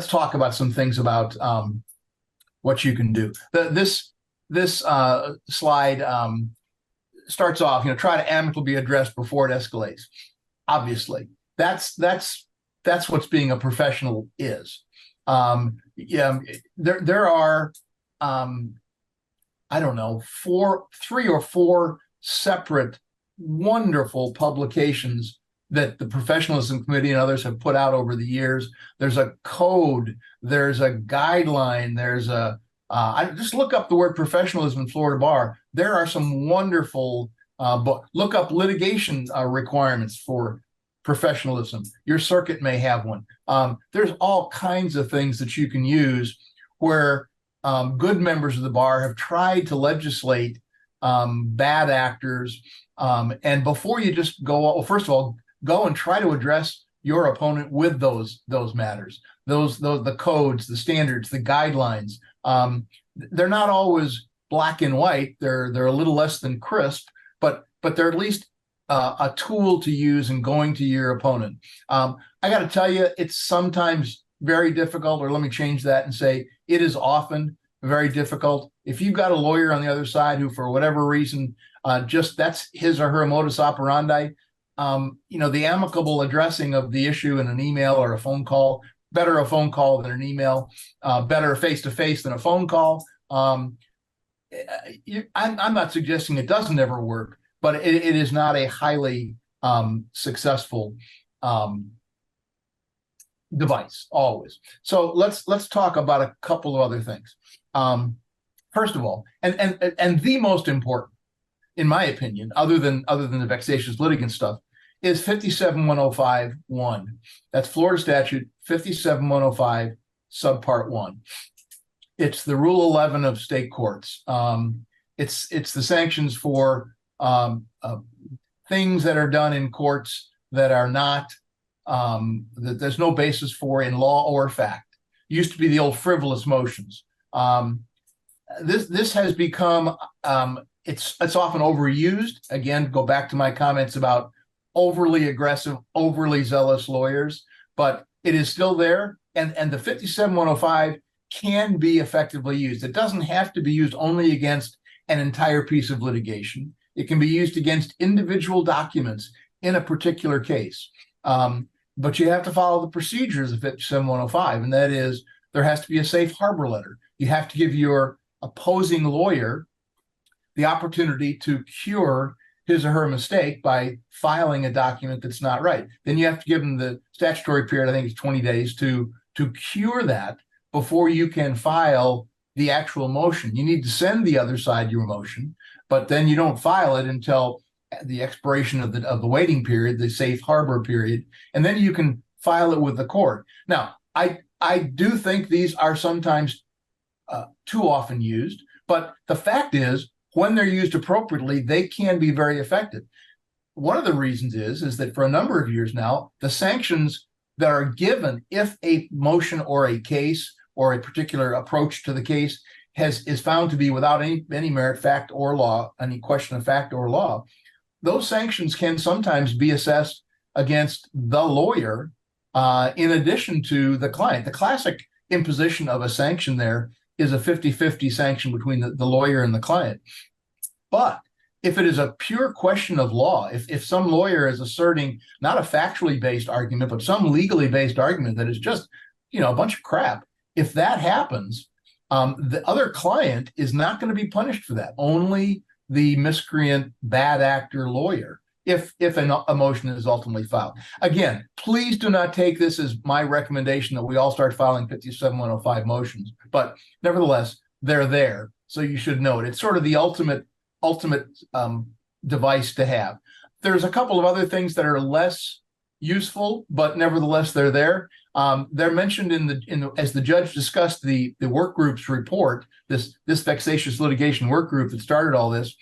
talk about some things about what you can do. This slide starts off, try to amicably address before it escalates. Obviously, that's what's being a professional is. There are I don't know, 3 or 4 separate wonderful publications that the Professionalism Committee and others have put out over the years. There's a code, there's a guideline, there's a I just look up the word professionalism in Florida bar. There are some wonderful look up litigation requirements for professionalism. Your circuit may have one. There's all kinds of things that you can use where good members of the bar have tried to legislate bad actors. And before you just go, first of all, go and try to address your opponent with those matters, the codes, the standards, the guidelines. They're not always black and white. They're a little less than crisp, but they're at least a tool to use in going to your opponent. I got to tell you, it's sometimes very difficult, or let me change that and say it is often very difficult. If you've got a lawyer on the other side who, for whatever reason, just that's his or her modus operandi, the amicable addressing of the issue in an email or a phone call, better a phone call than an email, better face-to-face than a phone call. I'm not suggesting it doesn't ever work, but it is not a highly successful device always. So let's talk about a couple of other things. First of all, and the most important, in my opinion, other than the vexatious litigant stuff, is 57105(1). That's Florida statute 57105 subpart 1. It's the Rule 11 of state courts. It's the sanctions for things that are done in courts that are not that there's no basis for in law or fact. It used to be the old frivolous motions. This has become it's often overused. Again, go back to my comments about overly aggressive, overly zealous lawyers, but it is still there. And the 57105 can be effectively used. It doesn't have to be used only against an entire piece of litigation. It can be used against individual documents in a particular case. But you have to follow the procedures of 57105, and that is there has to be a safe harbor letter. You have to give your opposing lawyer the opportunity to cure his or her mistake by filing a document that's not right. Then you have to give them the statutory period, I think it's 20 days, to cure that before you can file the actual motion. You need to send the other side your motion, but then you don't file it until the expiration of the waiting period, the safe harbor period, and then you can file it with the court. Now, I do think these are sometimes too often used, but the fact is, when they're used appropriately, they can be very effective. One of the reasons is that for a number of years now, the sanctions that are given if a motion or a case or a particular approach to the case is found to be without any merit, fact, or law, any question of fact or law, those sanctions can sometimes be assessed against the lawyer in addition to the client. The classic imposition of a sanction there is a 50-50 sanction between the lawyer and the client. But if it is a pure question of law, if some lawyer is asserting not a factually based argument, but some legally based argument that is just, a bunch of crap, if that happens, the other client is not going to be punished for that. Only the miscreant bad actor lawyer if a motion is ultimately filed. Again, please do not take this as my recommendation that we all start filing 57105 motions, but nevertheless, they're there. So you should know it. It's sort of the ultimate device to have. There's a couple of other things that are less useful, but nevertheless, they're there. They're mentioned as the judge discussed the work group's report, this vexatious litigation work group that started all this.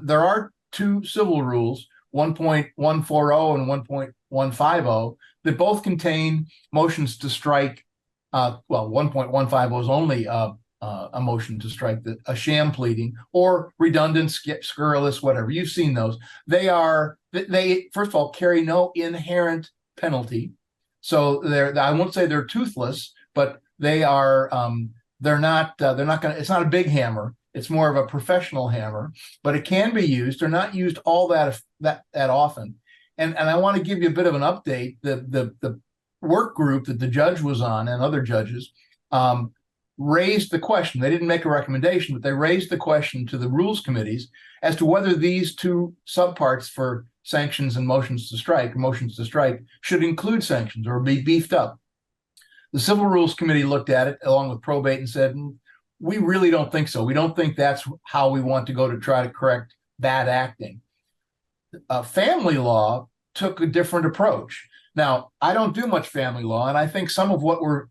There are two civil rules, 1.140 and 1.150, that both contain motions to strike. Well, 1.150 is only a motion to strike a sham pleading or redundant, scurrilous, whatever. You've seen those. They first of all carry no inherent penalty. So I won't say they're toothless, but they're not gonna, it's not a big hammer. It's more of a professional hammer, but it can be used. They're not used all that often. And I want to give you a bit of an update. The work group that the judge was on and other judges raised the question. They didn't make a recommendation, but they raised the question to the rules committees as to whether these two subparts for sanctions and motions to strike should include sanctions or be beefed up. The Civil Rules Committee looked at it along with probate and said, we really don't think so. We don't think that's how we want to go to try to correct bad acting. Family law took a different approach. Now, I don't do much family law, and I think some of what we're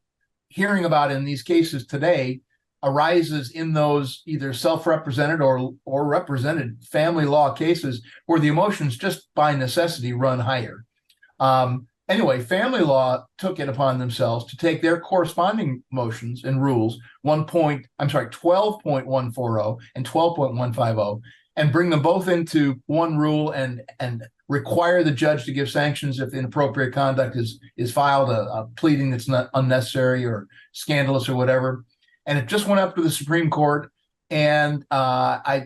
hearing about in these cases today arises in those either self-represented or represented family law cases where the emotions just by necessity run higher. Anyway, family law took it upon themselves to take their corresponding motions and rules, 12.140 and 12.150, and bring them both into one rule and require the judge to give sanctions if inappropriate conduct is filed, a pleading that's not unnecessary or scandalous or whatever. And it just went up to the Supreme Court. And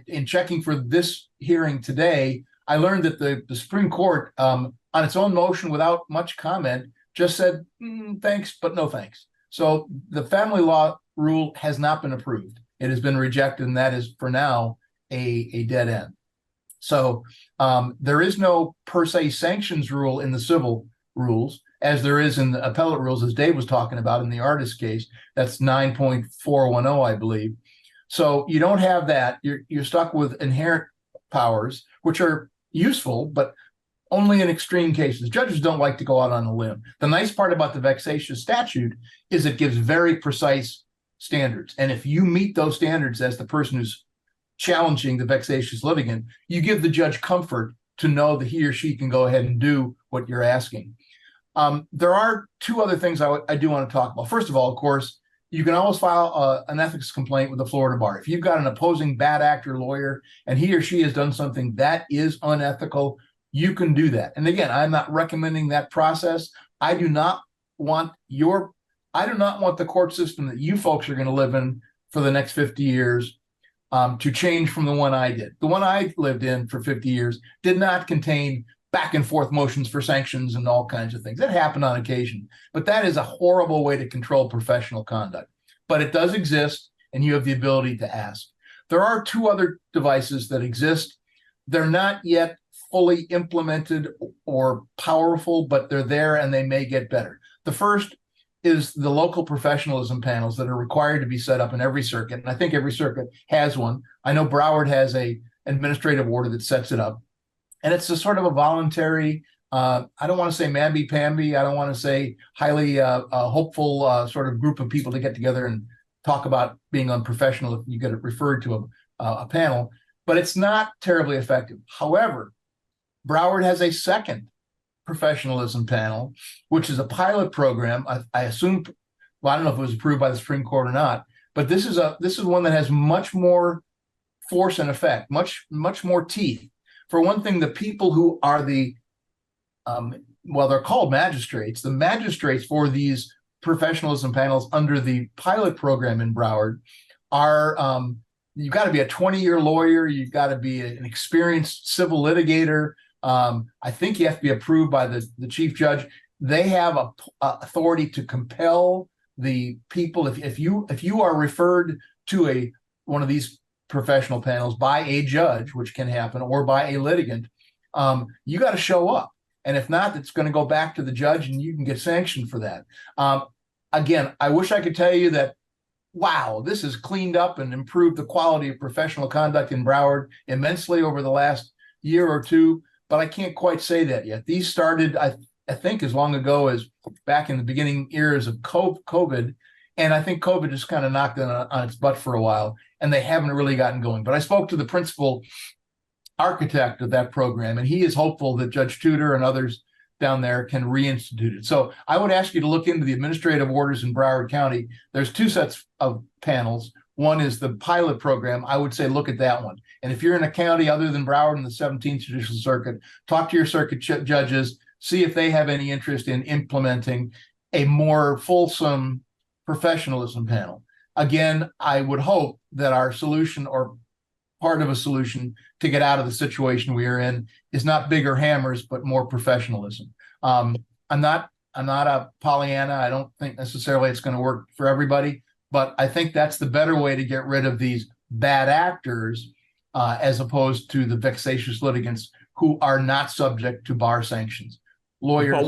in checking for this hearing today, I learned that the Supreme Court, on its own motion without much comment, just said, thanks, but no thanks. So the family law rule has not been approved. It has been rejected, and that is, for now, a dead end. So there is no per se sanctions rule in the civil rules, as there is in the appellate rules, as Dave was talking about in the artist case. That's 9.410, I believe. So you don't have that. You're stuck with inherent powers, which are useful, but only in extreme cases. Judges don't like to go out on a limb. The nice part about the vexatious statute is it gives very precise standards. And if you meet those standards as the person who's challenging the vexatious litigant, you give the judge comfort to know that he or she can go ahead and do what you're asking. There are two other things I do want to talk about. First of all, of course, you can always file an ethics complaint with the Florida bar. If you've got an opposing bad actor lawyer and he or she has done something that is unethical, you can do that. And again, I'm not recommending that process. I do not want the court system that you folks are going to live in for the next 50 years to change from the one I did. The one I lived in for 50 years did not contain back and forth motions for sanctions and all kinds of things. That happened on occasion, but that is a horrible way to control professional conduct. But it does exist, and you have the ability to ask. There are two other devices that exist. They're not yet fully implemented or powerful, but they're there and they may get better. The first is the local professionalism panels that are required to be set up in every circuit. And I think every circuit has one. I know Broward has an administrative order that sets it up. And it's a sort of a voluntary, I don't want to say mamby-pamby, I don't want to say highly hopeful sort of group of people to get together and talk about being unprofessional if you get it referred to a panel, but it's not terribly effective. However, Broward has a second professionalism panel, which is a pilot program. I assume, well, I don't know if it was approved by the Supreme Court or not, but this is one that has much more force and effect, much more teeth. For one thing, the people who are they're called magistrates. The magistrates for these professionalism panels under the pilot program in Broward are, you've got to be a 20-year lawyer. You've got to be an experienced civil litigator. I think you have to be approved by the chief judge. They have a authority to compel the people. If you are referred to one of these professional panels by a judge, which can happen, or by a litigant, you got to show up. And if not, it's going to go back to the judge and you can get sanctioned for that. Again, I wish I could tell you that, wow, this has cleaned up and improved the quality of professional conduct in Broward immensely over the last year or two, but I can't quite say that yet. These started, I think, as long ago as back in the beginning years of COVID. And I think COVID just kind of knocked it on its butt for a while, and they haven't really gotten going. But I spoke to the principal architect of that program, and he is hopeful that Judge Tudor and others down there can reinstitute it. So I would ask you to look into the administrative orders in Broward County. There's two sets of panels. One is the pilot program. I would say look at that one. And if you're in a county other than Broward in the 17th Judicial Circuit, talk to your circuit judges, see if they have any interest in implementing a more fulsome professionalism panel. Again, I would hope that our solution, or part of a solution to get out of the situation we are in, is not bigger hammers, but more professionalism. I'm not a Pollyanna. I don't think necessarily it's going to work for everybody, but I think that's the better way to get rid of these bad actors, as opposed to the vexatious litigants who are not subject to bar sanctions. Lawyers. Paul,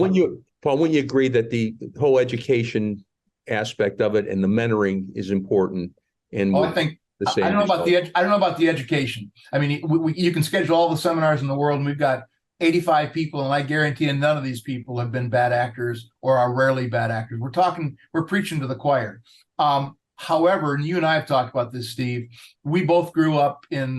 wouldn't you agree that the whole education aspect of it and the mentoring is important? And I think I don't know about the education. I mean, you can schedule all the seminars in the world, and we've got 85 people, and I guarantee you none of these people have been bad actors or are rarely bad actors. We're preaching to the choir. However, and you and I have talked about this, Steve, we both grew up in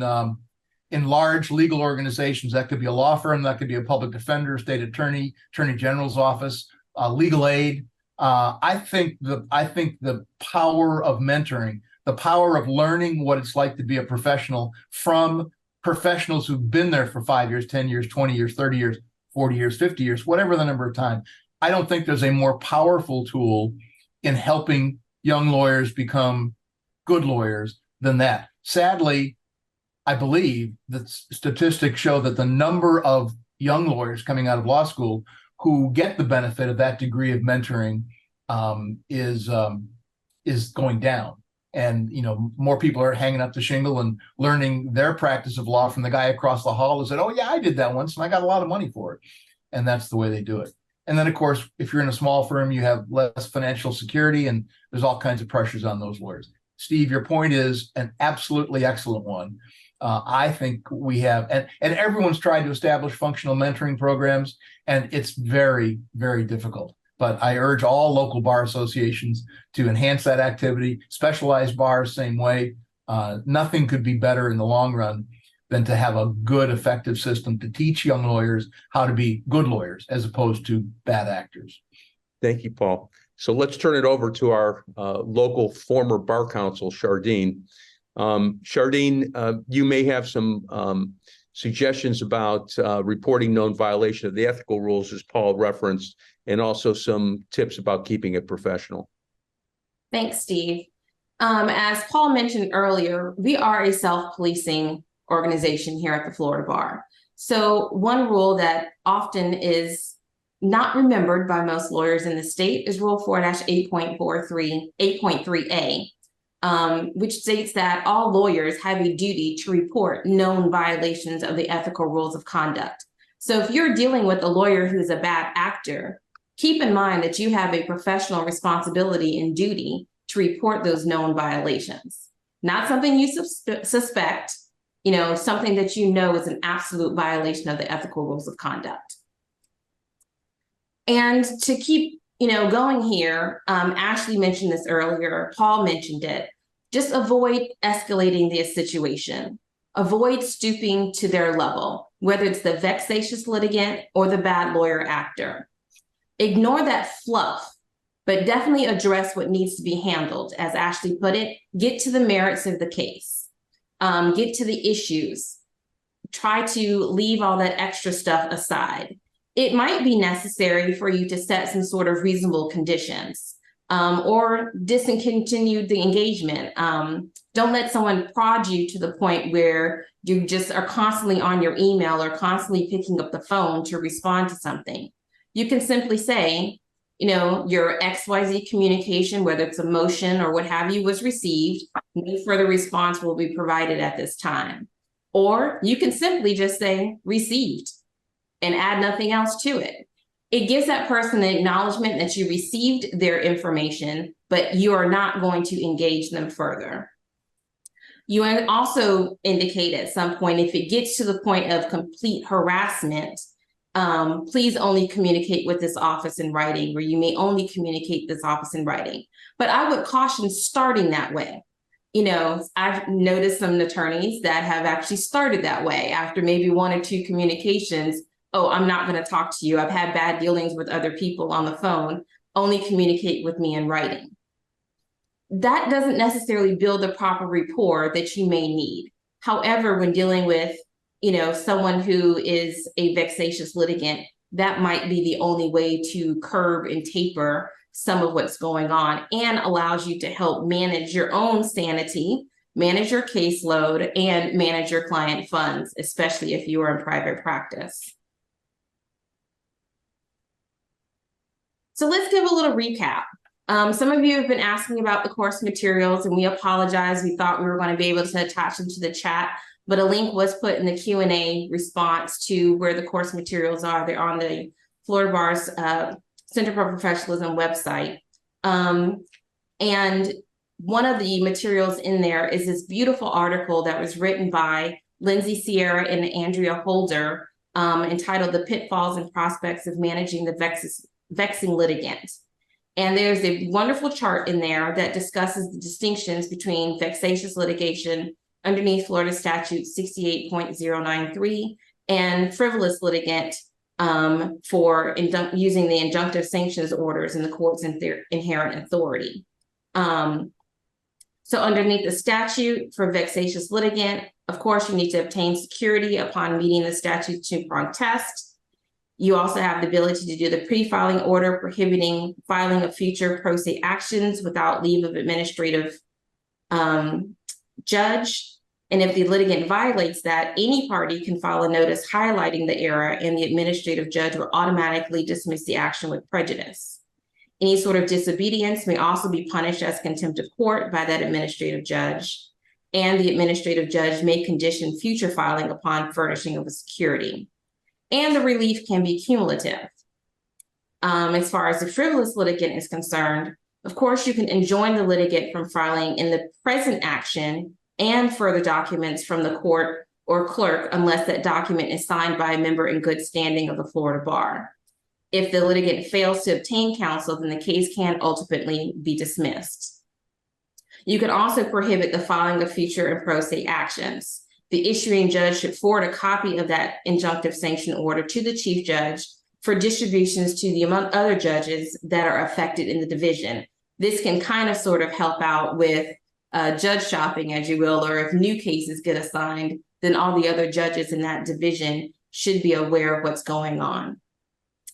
large legal organizations. That could be a law firm, that could be a public defender, state attorney, attorney general's office, legal aid. I think the power of mentoring, the power of learning what it's like to be a professional from professionals who've been there for 5 years, 10 years, 20 years, 30 years, 40 years, 50 years, whatever the number of time. I don't think there's a more powerful tool in helping young lawyers become good lawyers than that. Sadly, I believe that statistics show that the number of young lawyers coming out of law school who get the benefit of that degree of mentoring is going down. And, more people are hanging up the shingle and learning their practice of law from the guy across the hall who said, oh, yeah, I did that once and I got a lot of money for it. And that's the way they do it. And then, of course, if you're in a small firm, you have less financial security, and there's all kinds of pressures on those lawyers. Steve, your point is an absolutely excellent one. I think we have, and everyone's tried to establish functional mentoring programs, and it's very, very difficult. But I urge all local bar associations to enhance that activity. Specialized bars, same way. Nothing could be better in the long run than to have a good, effective system to teach young lawyers how to be good lawyers as opposed to bad actors. Thank you, Paul. So let's turn it over to our local former bar counsel, Shardeen. Shardeen, you may have some suggestions about reporting known violation of the ethical rules, as Paul referenced, and also some tips about keeping it professional. Thanks, Steve. As Paul mentioned earlier, we are a self-policing organization here at the Florida Bar. So one rule that often is not remembered by most lawyers in the state is Rule 8.3A, which states that all lawyers have a duty to report known violations of the ethical rules of conduct. So if you're dealing with a lawyer who's a bad actor, keep in mind that you have a professional responsibility and duty to report those known violations. Not something you suspect, something that you know is an absolute violation of the ethical rules of conduct. And to keep, going here, Ashley mentioned this earlier, Paul mentioned it, just avoid escalating the situation. Avoid stooping to their level, whether it's the vexatious litigant or the bad lawyer actor. Ignore that fluff, but definitely address what needs to be handled. As Ashley put it, get to the merits of the case, get to the issues, try to leave all that extra stuff aside. It might be necessary for you to set some sort of reasonable conditions or discontinue the engagement. Don't let someone prod you to the point where you just are constantly on your email or constantly picking up the phone to respond to something. You can simply say, your XYZ communication, whether it's a motion or what have you, was received. No further response will be provided at this time. Or you can simply just say received and add nothing else to it. It gives that person the acknowledgement that you received their information, but you are not going to engage them further. You also indicate at some point, if it gets to the point of complete harassment, please only communicate with this office in writing, or you may only communicate this office in writing. But I would caution starting that way. I've noticed some attorneys that have actually started that way after maybe 1 or 2 communications. Oh, I'm not going to talk to you. I've had bad dealings with other people on the phone. Only communicate with me in writing. That doesn't necessarily build the proper rapport that you may need. However, when dealing with, someone who is a vexatious litigant, that might be the only way to curb and taper some of what's going on, and allows you to help manage your own sanity, manage your caseload, and manage your client funds, especially if you are in private practice. So let's give a little recap. Some of you have been asking about the course materials, and we apologize. We thought we were going to be able to attach them to the chat, but a link was put in the Q&A response to where the course materials are. They're on the Florida Bar's Center for Professionalism website. And one of the materials in there is this beautiful article that was written by Lindsay Sierra and Andrea Holder, entitled "The Pitfalls and Prospects of Managing the Vexing Litigant." And there's a wonderful chart in there that discusses the distinctions between vexatious litigation underneath Florida Statute 68.093 and frivolous litigant for using the injunctive sanctions orders in the court's inherent authority. So underneath the statute for vexatious litigant, of course, you need to obtain security upon meeting the statute's 2-pronged test. You also have the ability to do the pre-filing order prohibiting filing of future pro se actions without leave of administrative judge. And if the litigant violates that, any party can file a notice highlighting the error, and the administrative judge will automatically dismiss the action with prejudice. Any sort of disobedience may also be punished as contempt of court by that administrative judge, and the administrative judge may condition future filing upon furnishing of a security. And the relief can be cumulative. As far as the frivolous litigant is concerned, of course, you can enjoin the litigant from filing in the present action and further documents from the court or clerk unless that document is signed by a member in good standing of the Florida Bar. If the litigant fails to obtain counsel, then the case can ultimately be dismissed. You can also prohibit the filing of future and pro se actions. The issuing judge should forward a copy of that injunctive sanction order to the chief judge for distributions to the other judges that are affected in the division. This can kind of sort of help out with judge shopping, as you will, or if new cases get assigned, then all the other judges in that division should be aware of what's going on.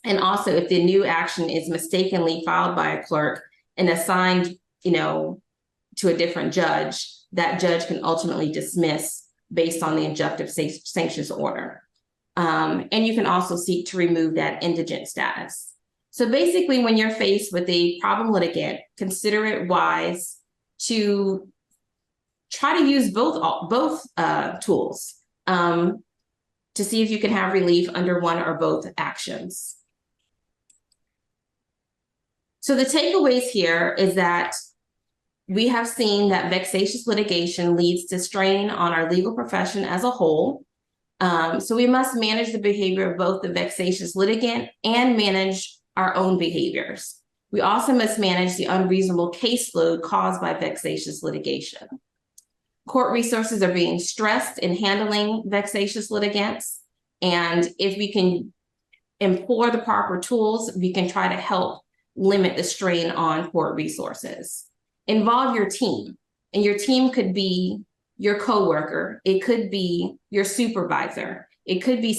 And also, if the new action is mistakenly filed by a clerk and assigned, to a different judge, that judge can ultimately dismiss based on the injunctive sanctions order. And you can also seek to remove that indigent status. So basically, when you're faced with a problem litigant, consider it wise to try to use both tools to see if you can have relief under one or both actions. So the takeaways here is that we have seen that vexatious litigation leads to strain on our legal profession as a whole. So we must manage the behavior of both the vexatious litigant and manage our own behaviors. We also must manage the unreasonable caseload caused by vexatious litigation. Court resources are being stressed in handling vexatious litigants. And if we can employ the proper tools, we can try to help limit the strain on court resources. Involve your team, and your team could be your coworker. It could be your supervisor. It could be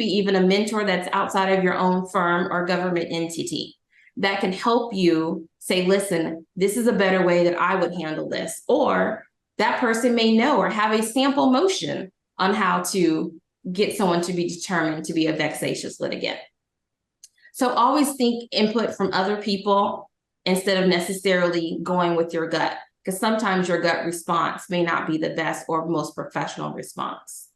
even a mentor that's outside of your own firm or government entity that can help you say, listen, this is a better way that I would handle this. Or that person may know or have a sample motion on how to get someone to be determined to be a vexatious litigant. So always think input from other people instead of necessarily going with your gut, because sometimes your gut response may not be the best or most professional response.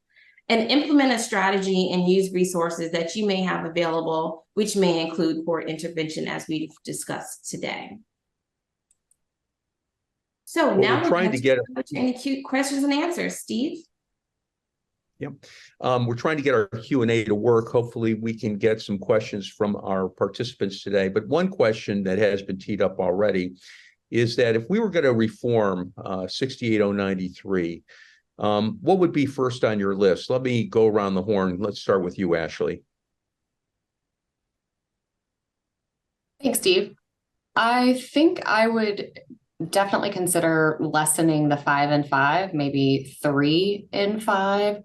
And implement a strategy and use resources that you may have available, which may include court intervention as we've discussed today. So Well, now we're trying to get any cute questions and answers, Steve. Yep. We're trying to get our Q&A to work. Hopefully we can get some questions from our participants today. But one question that has been teed up already is that if we were going to reform 68093, what would be first on your list? Let me go around the horn. Let's start with you, Ashley. Thanks, Steve. I think I would definitely consider lessening the 5 and 5, maybe 3 and 5,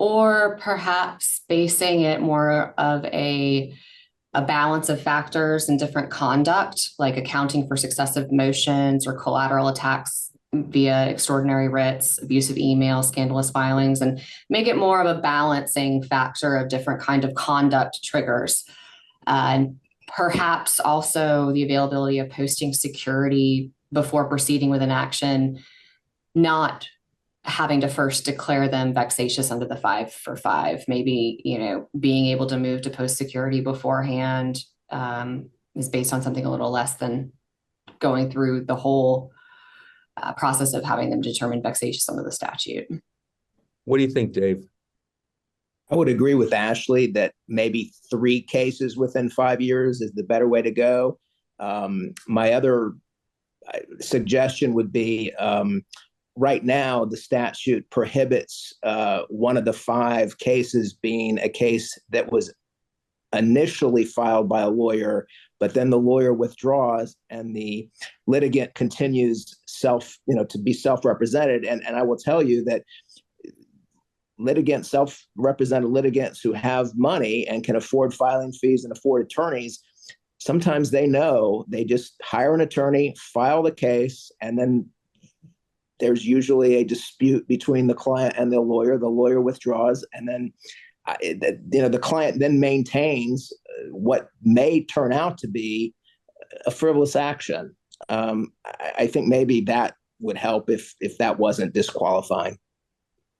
or perhaps basing it more of a balance of factors and different conduct, like accounting for successive motions or collateral attacks via extraordinary writs, abusive email, scandalous filings, and make it more of a balancing factor of different kind of conduct triggers. And perhaps also the availability of posting security before proceeding with an action, not having to first declare them vexatious under the 5 for 5. Maybe, being able to move to post security beforehand is based on something a little less than going through the whole process of having them determined vexatious under the statute. What do you think, Dave? I would agree with Ashley that maybe 3 cases within 5 years is the better way to go. My other suggestion would be right now the statute prohibits one of the 5 cases being a case that was initially filed by a lawyer, but then the lawyer withdraws and the litigant continues to be self-represented. And I will tell you that litigants, self-represented litigants who have money and can afford filing fees and afford attorneys, sometimes they just hire an attorney, file the case, and then there's usually a dispute between the client and the lawyer withdraws, and then the client then maintains what may turn out to be a frivolous action. I think maybe that would help if that wasn't disqualifying.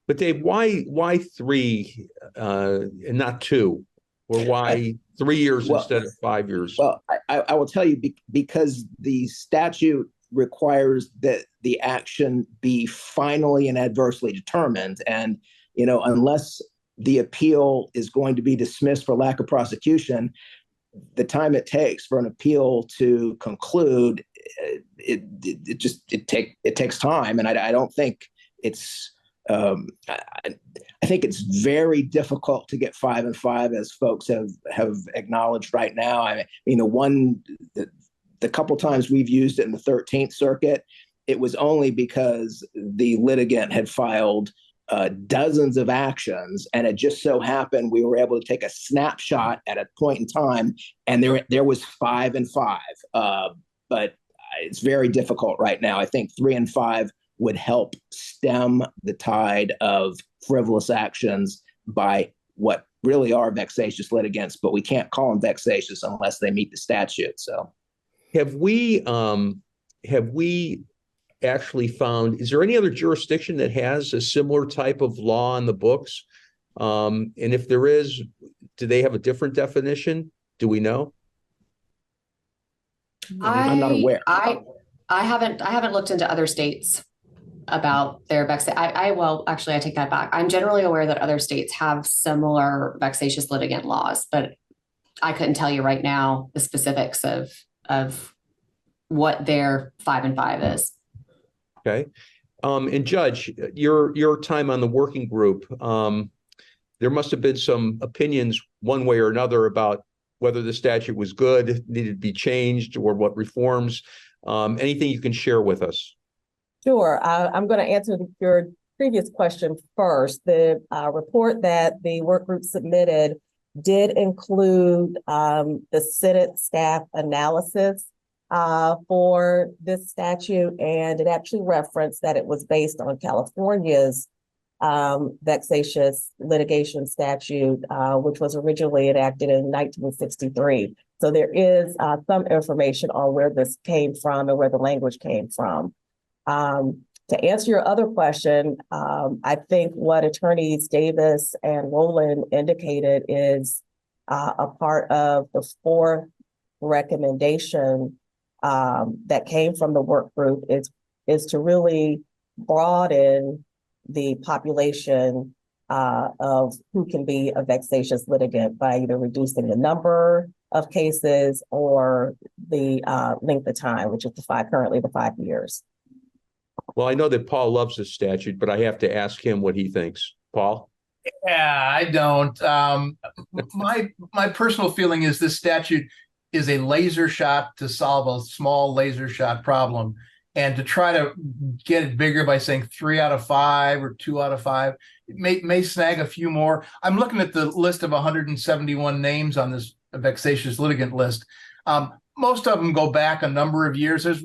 But Dave, why 3 and not 2? Or why 3 years instead of 5 years? Well, I will tell you because the statute requires that the action be finally and adversely determined. And, unless the appeal is going to be dismissed for lack of prosecution, the time it takes for an appeal to conclude, it takes time. And I don't think it's, I think it's very difficult to get 5 and 5, as folks have acknowledged right now. I mean, the couple times we've used it in the 13th Circuit, it was only because the litigant had filed dozens of actions, and it just so happened we were able to take a snapshot at a point in time, and there was 5 and 5. But it's very difficult right now. I think 3 and 5 would help stem the tide of frivolous actions by what really are vexatious litigants, but we can't call them vexatious unless they meet the statute. So have we actually found, is there any other jurisdiction that has a similar type of law in the books? And if there is, do they have a different definition? Do we know? I'm not aware. I haven't looked into other states about their well, actually, I take that back. I'm generally aware that other states have similar vexatious litigant laws, but I couldn't tell you right now the specifics of what their 5 and 5 is. Okay. And Judge, your time on the working group, there must have been some opinions one way or another about whether the statute was good, needed to be changed, or what reforms. Anything you can share with us? Sure. I'm going to answer your previous question first. The report that the work group submitted did include the Senate staff analysis for this statute, and it actually referenced that it was based on California's vexatious litigation statute, which was originally enacted in 1963. So there is some information on where this came from and where the language came from. To answer your other question, I think what attorneys Davis and Rowland indicated is a part of the fourth recommendation that came from the work group is to really broaden the population of who can be a vexatious litigant by either reducing the number of cases or the length of time, which is currently the 5 years. Well, I know that Paul loves this statute, but I have to ask him what he thinks. Paul? Yeah, I don't. My personal feeling is this statute is a laser shot to solve a small laser shot problem. And to try to get it bigger by saying 3 out of 5 or 2 out of 5, it may snag a few more. I'm looking at the list of 171 names on this vexatious litigant list. Most of them go back a number of years. There's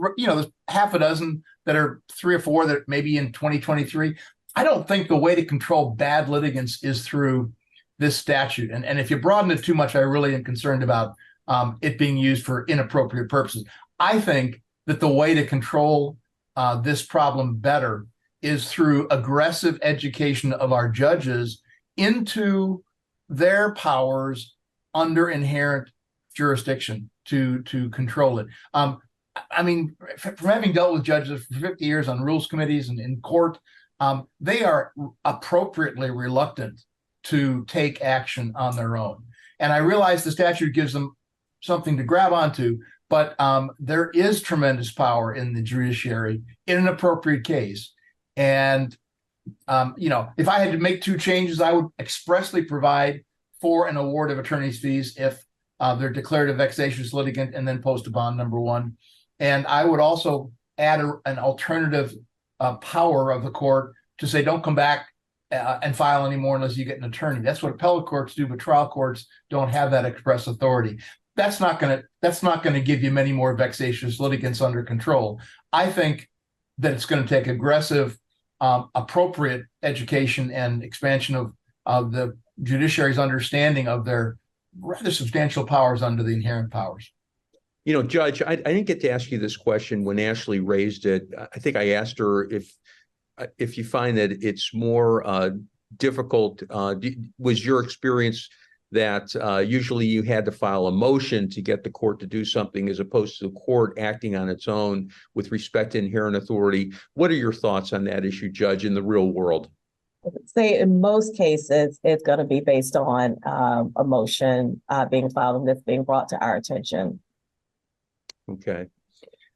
half a dozen that are 3 or 4 that maybe in 2023. I don't think the way to control bad litigants is through this statute. And if you broaden it too much, I really am concerned about it being used for inappropriate purposes. I think that the way to control this problem better is through aggressive education of our judges into their powers under inherent jurisdiction to control it. I mean, from having dealt with judges for 50 years on rules committees and in court, they are appropriately reluctant to take action on their own. And I realize the statute gives them something to grab onto, but there is tremendous power in the judiciary in an appropriate case. And, if I had to make 2 changes, I would expressly provide for an award of attorney's fees if they're declared a vexatious litigant and then post a bond, number 1. And I would also add an alternative power of the court to say, don't come back and file anymore unless you get an attorney. That's what appellate courts do, but trial courts don't have that express authority. That's not going to give you many more vexatious litigants under control. I think that it's going to take aggressive, appropriate education and expansion of the judiciary's understanding of their rather substantial powers under the inherent powers. Judge, I didn't get to ask you this question when Ashley raised it. I think I asked her if you find that it's more difficult. Was your experience that usually you had to file a motion to get the court to do something as opposed to the court acting on its own with respect to inherent authority? What are your thoughts on that issue, Judge, in the real world? I would say in most cases, it's going to be based on a motion being filed and this being brought to our attention. Okay.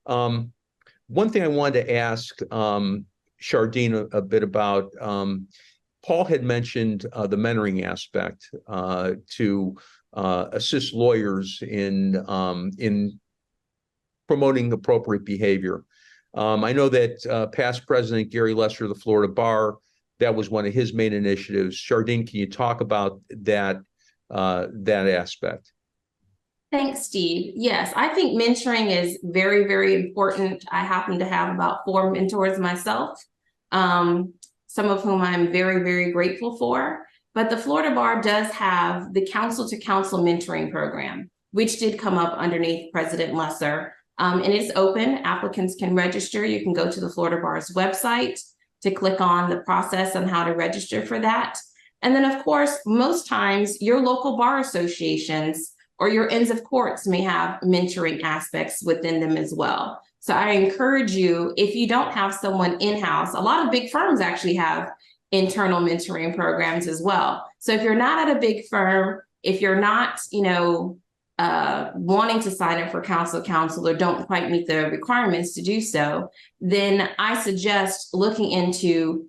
One thing I wanted to ask Chardine a bit about, Paul had mentioned the mentoring aspect to assist lawyers in promoting appropriate behavior. I know that past President Gary Lesser of the Florida Bar, that was one of his main initiatives. Chardine, can you talk about that aspect? Thanks, Steve. Yes, I think mentoring is very, very important. I happen to have about 4 mentors myself, some of whom I'm very, very grateful for. But the Florida Bar does have the counsel-to-counsel mentoring program, which did come up underneath President Lesser. And it's open. Applicants can register. You can go to the Florida Bar's website to click on the process on how to register for that. And then, of course, most times your local bar associations or your ends of courts may have mentoring aspects within them as well. So I encourage you, if you don't have someone in-house, a lot of big firms actually have internal mentoring programs as well. So if you're not at a big firm, if you're not, wanting to sign up for counsel or don't quite meet the requirements to do so, then I suggest looking into,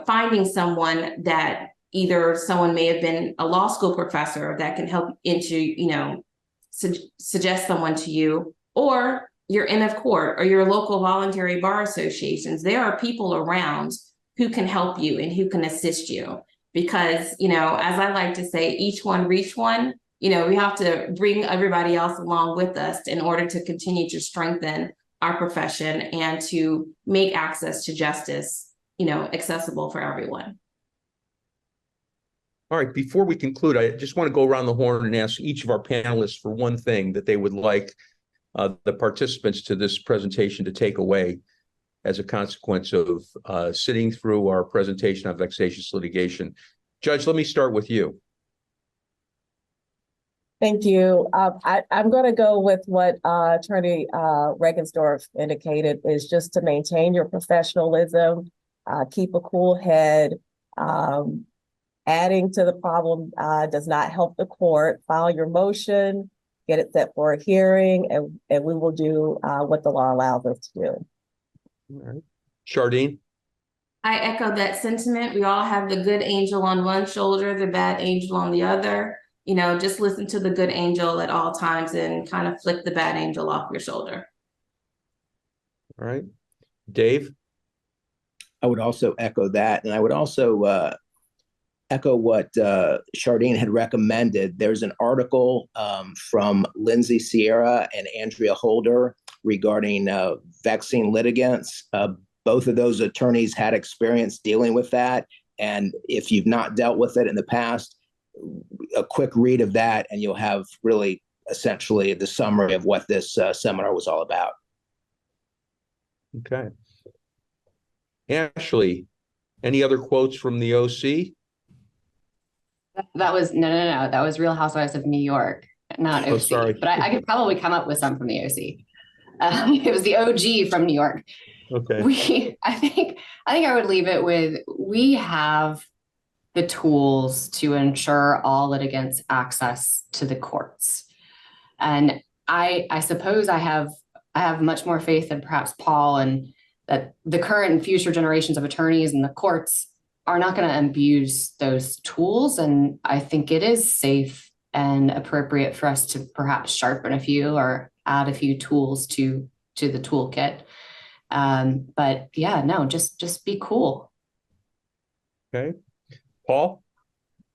finding someone that either someone may have been a law school professor that can help into, suggest someone to you, or your Inn of Court or your local voluntary bar associations. There are people around who can help you and who can assist you because, as I like to say, each one reach one. We have to bring everybody else along with us in order to continue to strengthen our profession and to make access to justice, accessible for everyone. All right, before we conclude, I just want to go around the horn and ask each of our panelists for one thing that they would like the participants to this presentation to take away as a consequence of sitting through our presentation on vexatious litigation. Judge, let me start with you. Thank you. I'm going to go with what Attorney Regensdorf indicated, is just to maintain your professionalism, keep a cool head. Adding to the problem does not help the court. File your motion, get it set for a hearing, and we will do what the law allows us to do. All right. Shardeen? I echo that sentiment. We all have the good angel on one shoulder, the bad angel on the other. You know, just listen to the good angel at all times and kind of flick the bad angel off your shoulder. All right. Dave? I would also echo that. And I would also echo what Shardeen had recommended. There's an article from Lindsay Sierra and Andrea Holder regarding vexing litigants. Both of those attorneys had experience dealing with that. And if you've not dealt with it in the past, a quick read of that, and you'll have really essentially the summary of what this seminar was all about. Okay. Ashley, any other quotes from the OC? That was no. That was Real Housewives of New York, not OC. Oh, sorry. But I could probably come up with some from the OC. It was the OG from New York. Okay. I think I would leave it with, we have the tools to ensure all litigants access to the courts. And I suppose I have much more faith than perhaps Paul, and that the current and future generations of attorneys and the courts are not going to abuse those tools. And I think it is safe and appropriate for us to perhaps sharpen a few or add a few tools to the toolkit. But yeah, no, just be cool. Okay. Paul?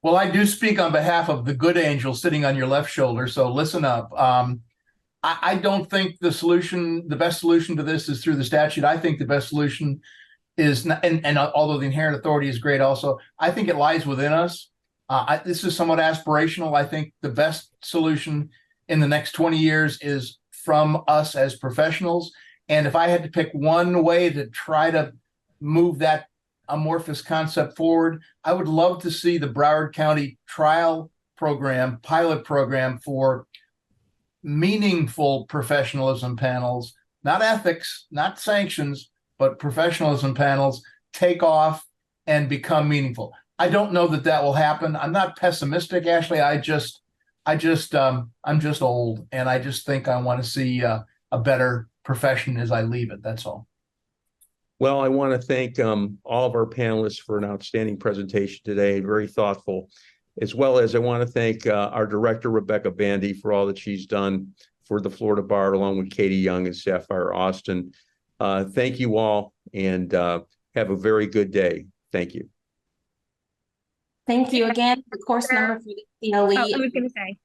Well, I do speak on behalf of the good angel sitting on your left shoulder, so listen up. I don't think the best solution to this is through the statute. I think the best solution is, and although the inherent authority is great also, I think it lies within us. This is somewhat aspirational. I think the best solution in the next 20 years is from us as professionals. And if I had to pick one way to try to move that amorphous concept forward, I would love to see the Broward County trial program, pilot program for meaningful professionalism panels, not ethics, not sanctions, but professionalism panels take off and become meaningful. I don't know that will happen. I'm not pessimistic, Ashley. I'm just old, and I just think I want to see a better profession as I leave it. That's all. Well, I want to thank all of our panelists for an outstanding presentation today, very thoughtful, as well as I want to thank our director, Rebecca Bandy, for all that she's done for the Florida Bar, along with Katie Young and Sapphire Austin. Thank you all, and have a very good day. Thank you. Thank you again. The course number for the CLE I was going to say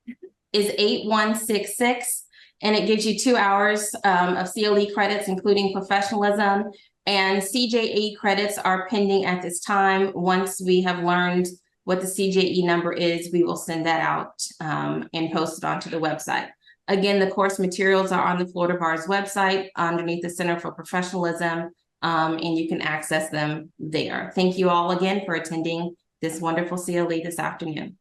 is 8166, and it gives you 2 hours of CLE credits, including professionalism, and CJE credits are pending at this time. Once we have learned what the CJE number is, we will send that out and post it onto the website. Again, the course materials are on the Florida Bar's website underneath the Center for Professionalism, and you can access them there. Thank you all again for attending this wonderful CLE this afternoon.